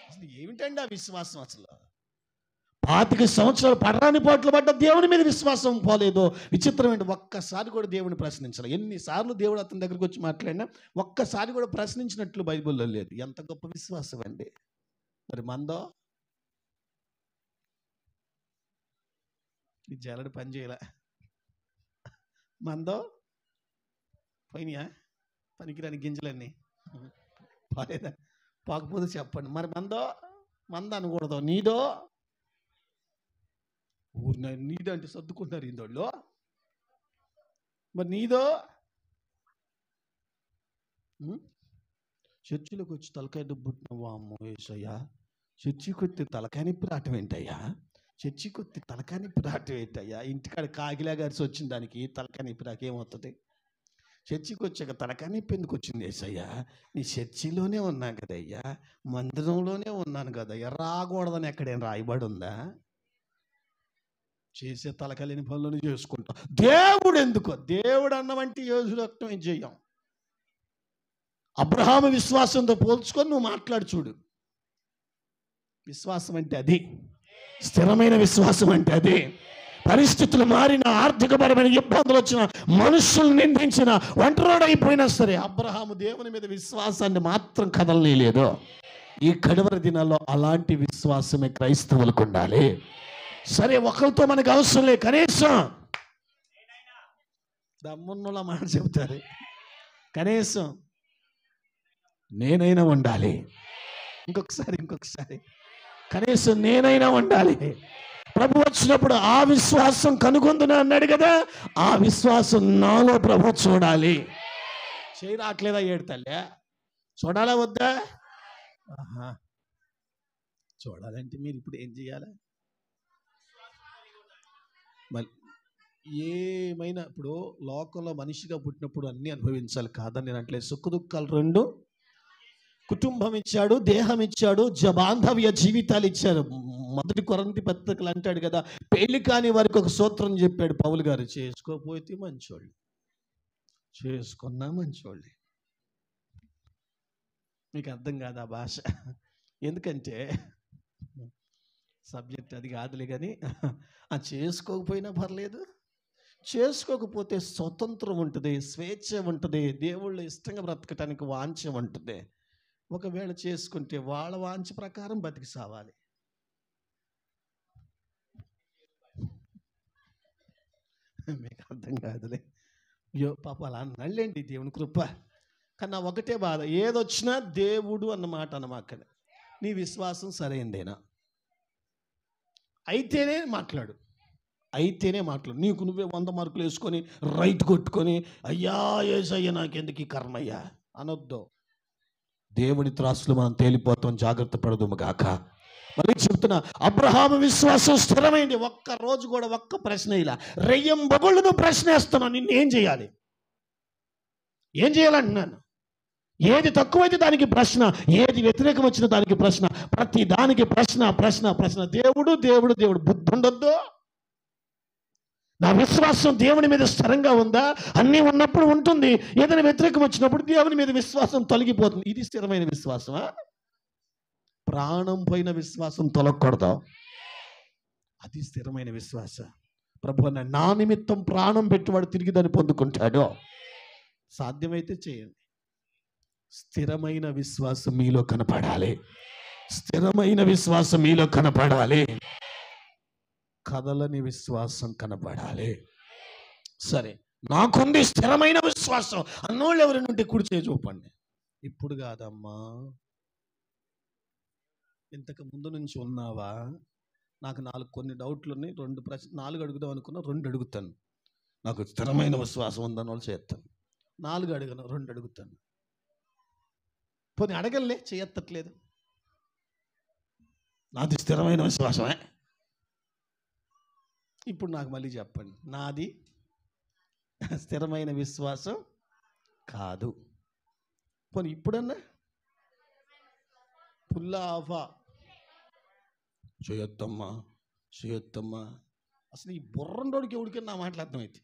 అసలు ఏమిటండి ఆ విశ్వాసం? అసలు 25 సంవత్సరాలు పడరాని పాటలు పడ్డ దేవుని మీద విశ్వాసం పోలేదు. విచిత్రమైన ఒక్కసారి కూడా దేవుని ప్రశ్నించాలి. ఎన్నిసార్లు దేవుడు అతని దగ్గరికి వచ్చి మాట్లాడినా ఒక్కసారి కూడా ప్రశ్నించినట్లు బైబిల్లో లేదు. ఎంత గొప్ప విశ్వాసం అండి. మరి మందో ఈ జలడు పని చేయలే, మందో పోయినాయా పనికిరాని గింజలన్నీ పోలేదా? పోకపోతే చెప్పండి. మరి మంద అనకూడదు, నీదో. నీదో అంటే సర్దుకుంటున్నారు ఇందోళ్ళు. మరి నీదో? చర్చిలోకి వచ్చి తలకాయ దుబ్బుతున్నావా? అమ్మో యేసయ్యా, చర్చికి వచ్చి తలకాయ నిప్పి రావటం ఏంటయ్యా? చర్చికి వచ్చి తలకాయ నిప్పి రావటం ఏంటయ్యా? ఇంటికాడ కాకిలా గారిసి వచ్చిన దానికి తలకాయ నిప్పి రాకేమవుతుంది? చర్చికి వచ్చాక తలకాయ నిప్పి ఎందుకు వచ్చింది యేసయ్యా? నీ చర్చిలోనే ఉన్నా కదయ్యా, మందిరంలోనే ఉన్నాను కదయ్యా, రాకూడదని ఎక్కడేం రాయబడి ఉందా? చేసే తలకలేని పనులను చేసుకుంటాం. దేవుడు ఎందుకో? దేవుడు అన్నవంటి యోజు రక్తం ఏం చెయ్యం. అబ్రహాము విశ్వాసంతో పోల్చుకొని నువ్వు మాట్లాడు చూడు. విశ్వాసం అంటే అది, స్థిరమైన విశ్వాసం అంటే అది. పరిస్థితులు మారిన, ఆర్థికపరమైన ఇబ్బందులు వచ్చిన, మనుషులు నిందించిన, ఒంటరోడైపోయినా సరే అబ్రహాము దేవుని మీద విశ్వాసాన్ని మాత్రం కదలలేదు. ఈ కడవరి దినాల్లో అలాంటి విశ్వాసమే క్రైస్తవులకు ఉండాలి. సరే ఒకరితో మనకు అవసరం లేదు, కనీసం దమ్మున్నోళ్ళ మాట చెబుతారు, కనీసం నేనైనా ఉండాలి. ఇంకొకసారి కనీసం నేనైనా ఉండాలి. ప్రభు వచ్చినప్పుడు ఆ విశ్వాసం కనుగొందున అన్నాడు కదా, ఆ విశ్వాసం నాలో ప్రభు చూడాలి. చేయి రావట్లేదా ఏడు తల్లే? చూడాలా వద్దా? చూడాలంటే మీరు ఇప్పుడు ఏం చేయాలి? మళ్ళీ ఏమైనా ఇప్పుడు లోకంలో మనిషిగా పుట్టినప్పుడు అన్నీ అనుభవించాలి కాదని నేను అట్లేదు. సుఖ దుఃఖాలు రెండు, కుటుంబం ఇచ్చాడు, దేహం ఇచ్చాడు, బాంధవ్య జీవితాలు ఇచ్చాడు. మొదటి కొరింథీ పత్రికలు అంటాడు కదా, పెళ్లి కాని వారికి ఒక సూత్రం చెప్పాడు పౌలు గారు, చేసుకోపోతే మంచోళ్ళు, చేసుకున్నా మంచోళ్ళే. మీకు అర్థం కాదు ఆ భాష, ఎందుకంటే సబ్జెక్ట్ అది కాదులే. కానీ చేసుకోకపోయినా పర్లేదు, చేసుకోకపోతే స్వతంత్రం ఉంటుంది, స్వేచ్ఛ ఉంటుంది, దేవుళ్ళు ఇష్టంగా బ్రతకటానికి వాంఛ ఉంటుంది. ఒకవేళ చేసుకుంటే వాళ్ళ వాంఛ ప్రకారం బతికి సావాలి. మీకు అర్థం కాదులే. పాప అలా నళ్ళండి, దేవుని కృప. కానీ ఒకటే బాధ, ఏదొచ్చినా దేవుడు అన్నమాట అన్నమాట. నీ విశ్వాసం సరైందేనా అయితేనే మాట్లాడు, నీకు నువ్వే 100 మార్కులు వేసుకొని రైట్ కొట్టుకొని అయ్యా యేసయ్య నాకెందుకు ఈ కర్మయ్యా అనొద్దు. దేవుని త్రాసులు మనం తేలిపోతాం, జాగ్రత్త పడదుము గాక. మళ్ళీ చెప్తున్నా, అబ్రహాము విశ్వాసం స్థిరమైంది. ఒక్క రోజు కూడా ఒక్క ప్రశ్న ఇలా, రెయ్యంబగళ్ళు నువ్వు ప్రశ్న వేస్తున్నావు, నిన్ను ఏం చేయాలి అంటున్నాను. ఏది తక్కువైతే దానికి ప్రశ్న, ఏది వ్యతిరేకం వచ్చిన దానికి ప్రశ్న, ప్రతి దానికి ప్రశ్న. దేవుడు బుద్ధి ఉండొద్దు. నా విశ్వాసం దేవుని మీద స్థిరంగా ఉందా? అన్నీ ఉన్నప్పుడు ఉంటుంది, ఏదైనా వ్యతిరేకం వచ్చినప్పుడు దేవుని మీద విశ్వాసం తొలగిపోతుంది. ఇది స్థిరమైన విశ్వాసమా? ప్రాణం పోయిన విశ్వాసం తొలగకూడదు, అది స్థిరమైన విశ్వాసం. ప్రభు నా నిమిత్తం ప్రాణం పెట్టివాడు తిరిగి దాన్ని పొందుకుంటాడు. సాధ్యమైతే చేయండి. స్థిరమైన విశ్వాసం మీలో కనపడాలి, కదలని విశ్వాసం కనపడాలి. సరే, నాకుంది స్థిరమైన విశ్వాసం అన్నోళ్ళు ఎవరైనా ఉంటే కుడి చేయి చూపండి. ఇప్పుడు కాదమ్మా, ఇంతకు ముందు నుంచి ఉన్నావా? నాకు కొన్ని డౌట్లు ఉన్నాయి, 4 అడుగుదాం అనుకున్నా, 2 అడుగుతాను. నాకు స్థిరమైన విశ్వాసం ఉందని వాళ్ళు చేస్తాను. 4 అడగను, 2 అడుగుతాను. పోనీ అడగలే, చేయత్తట్లేదు. నాది స్థిరమైన విశ్వాసమే. ఇప్పుడు నాకు మళ్ళీ చెప్పండి, నాది స్థిరమైన విశ్వాసం కాదు. పోనీ ఇప్పుడన్నా పుల్లా ఆఫా చేయొద్దమ్మా. అసలు ఈ బుర్రండోడికి ఎవడికైనా నా మాటలు అర్థమైతే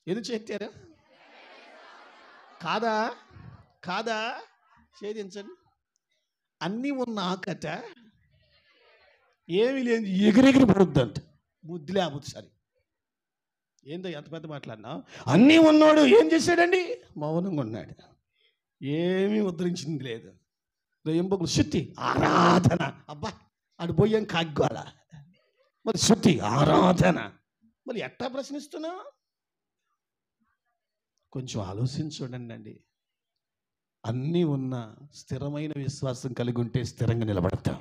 ఎందుకు చేస్తారా? కాదా ఛేదించండి. అన్నీ ఉన్న ఆకట ఏమీ లేదు, ఎగిరెగిరి పడుద్దంట. బుద్ధి లేకపోతే సరే, ఏందో ఎంత పెద్ద మాట్లాడినా. అన్నీ ఉన్నాడు ఏం చేశాడండి? మౌనంగా ఉన్నాడు, ఏమీ ఉద్ధరించింది లేదు. ఎంబకులు శుద్ధి ఆరాధన, అబ్బా అటు పోయాం కాగ్గోల, మరి శుద్ధి ఆరాధన, మరి ఎట్టా ప్రశ్నిస్తున్నా? కొంచెం ఆలోచించండి అండి. అన్నీ ఉన్న స్థిరమైన విశ్వాసం కలిగి ఉంటే స్థిరంగా నిలబడతాం.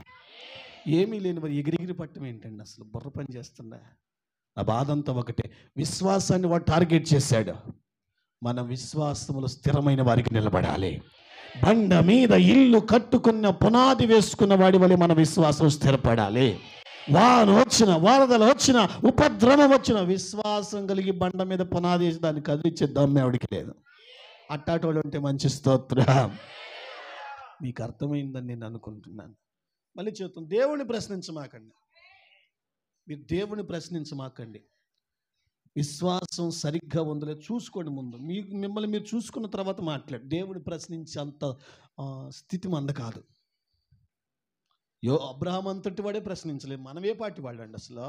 ఏమీ లేని మరి ఎగిరిగిరి పట్టం ఏంటండి? అసలు బుర్ర పని చేస్తుందా? ఆ బాధ అంతా ఒకటే. విశ్వాసాన్ని వాడు టార్గెట్ చేశాడు. మన విశ్వాసములు స్థిరమైన వారికి నిలబడాలి. బండ మీద ఇల్లు కట్టుకున్న పునాది వేసుకున్న వాడి వల్ల మన విశ్వాసం స్థిరపడాలి. వాన వచ్చిన, వరదలు వచ్చిన, ఉపద్రవం వచ్చిన విశ్వాసం కలిగి బండ మీద పునాది వేసి దాన్ని కదిలిచ్చే దమ్మె ఎవడికి లేదు. అట్టాటోడు ఉంటే మంచి స్తోత్రం. మీకు అర్థమైందని నేను అనుకుంటున్నాను. మళ్ళీ చెప్తాను, దేవుని ప్రశ్నించమాకండి. మీరు దేవుని ప్రశ్నించమాకండి. విశ్వాసం సరిగ్గా ఉందలే చూసుకోండి. ముందు మిమ్మల్ని మీరు చూసుకున్న తర్వాత మాట్లాడు. దేవుని ప్రశ్నించేంత స్థితి మంద కాదు. అబ్రహాం అంతటి వాడే ప్రశ్నించలేదు, మనమే పాటి వాళ్ళు అండి. అసలు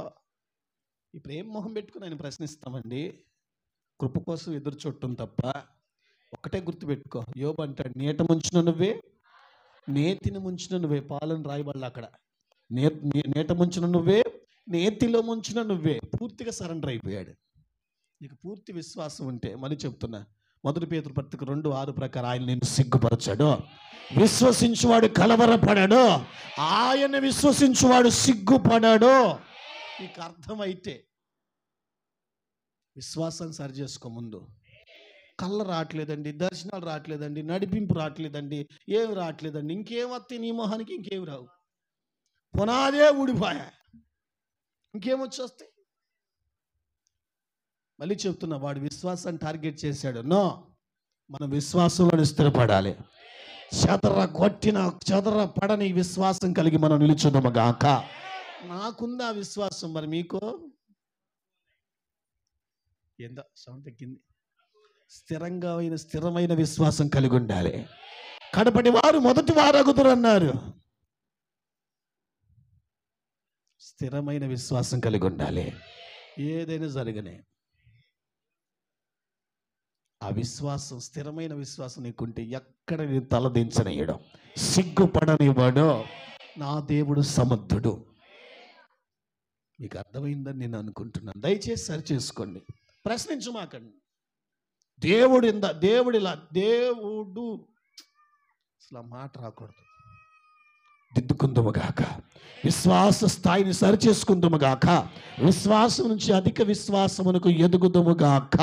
ఇప్పుడు ఏం మొహం పెట్టుకుని ఆయన ప్రశ్నిస్తామండి? కృప కోసం ఎదురు చూడటం తప్ప. ఒకటే గుర్తుపెట్టుకో, యోబు అంటాడు, నీట ముంచిన నువ్వే, నేతిని ముంచిన నువ్వే. పాలను రాయబడలే అక్కడ. నీట ముంచిన నువ్వే, నేతిలో ముంచిన నువ్వే. పూర్తిగా సరెండర్ అయిపోయాడు. నీకు పూర్తి విశ్వాసం ఉంటే, మళ్ళీ చెప్తున్నా, 1 పేతురు పత్రిక 2:6 ప్రకారం ఆయన నిన్ను సిగ్గుపరచాడు. విశ్వసించువాడు కలవరపడాడు, ఆయన విశ్వసించువాడు సిగ్గుపడాడు. నీకు అర్థమైతే విశ్వాసాన్ని సరి చేసుకో. ముందు కళ్ళ రావట్లేదండి, దర్శనాలు రావట్లేదండి, నడిపింపు రావట్లేదండి, ఏమి రావట్లేదండి, ఇంకేమొత్తాయి నీ మొహానికి? ఇంకేమి రావు, పునాదే ఊడిపోయా, ఇంకేమొచ్చేస్తాయి? మళ్ళీ చెప్తున్నా, వాడు విశ్వాసాన్ని టార్గెట్ చేశాడు. నో, మనం విశ్వాసంలోనే స్థిరపడాలి. చెదర పడని విశ్వాసం కలిగి మనం నిలుచుదాము గాక. నాకుంది ఆ విశ్వాసం, మరి మీకు ఏందో సౌండ్ తగ్గింది. స్థిరమైన విశ్వాసం కలిగి ఉండాలి. కడపటి వారు మొదటి వారు అగుదురు అన్నారు. స్థిరమైన విశ్వాసం కలిగి ఉండాలి. ఏదైనా జరగనే ఆ విశ్వాసం, స్థిరమైన విశ్వాసం నీకుంటే ఎక్కడ నేను తలదించనివ్వడం, సిగ్గుపడనివ్వడు. నా దేవుడు సమర్థుడు. మీకు అర్థమైందని నేను అనుకుంటున్నాను. దయచేసి సరి చేసుకోండి, ప్రశ్నించమాకండి. దేవుడు అసలు ఆ మాట రాకూడదు. దిద్దుకుందాము గాక. విశ్వాస స్థాయిని సరి చేసుకుందాము గాక. విశ్వాసం నుంచి అధిక విశ్వాసమునకు ఎదుగుదాము గాక.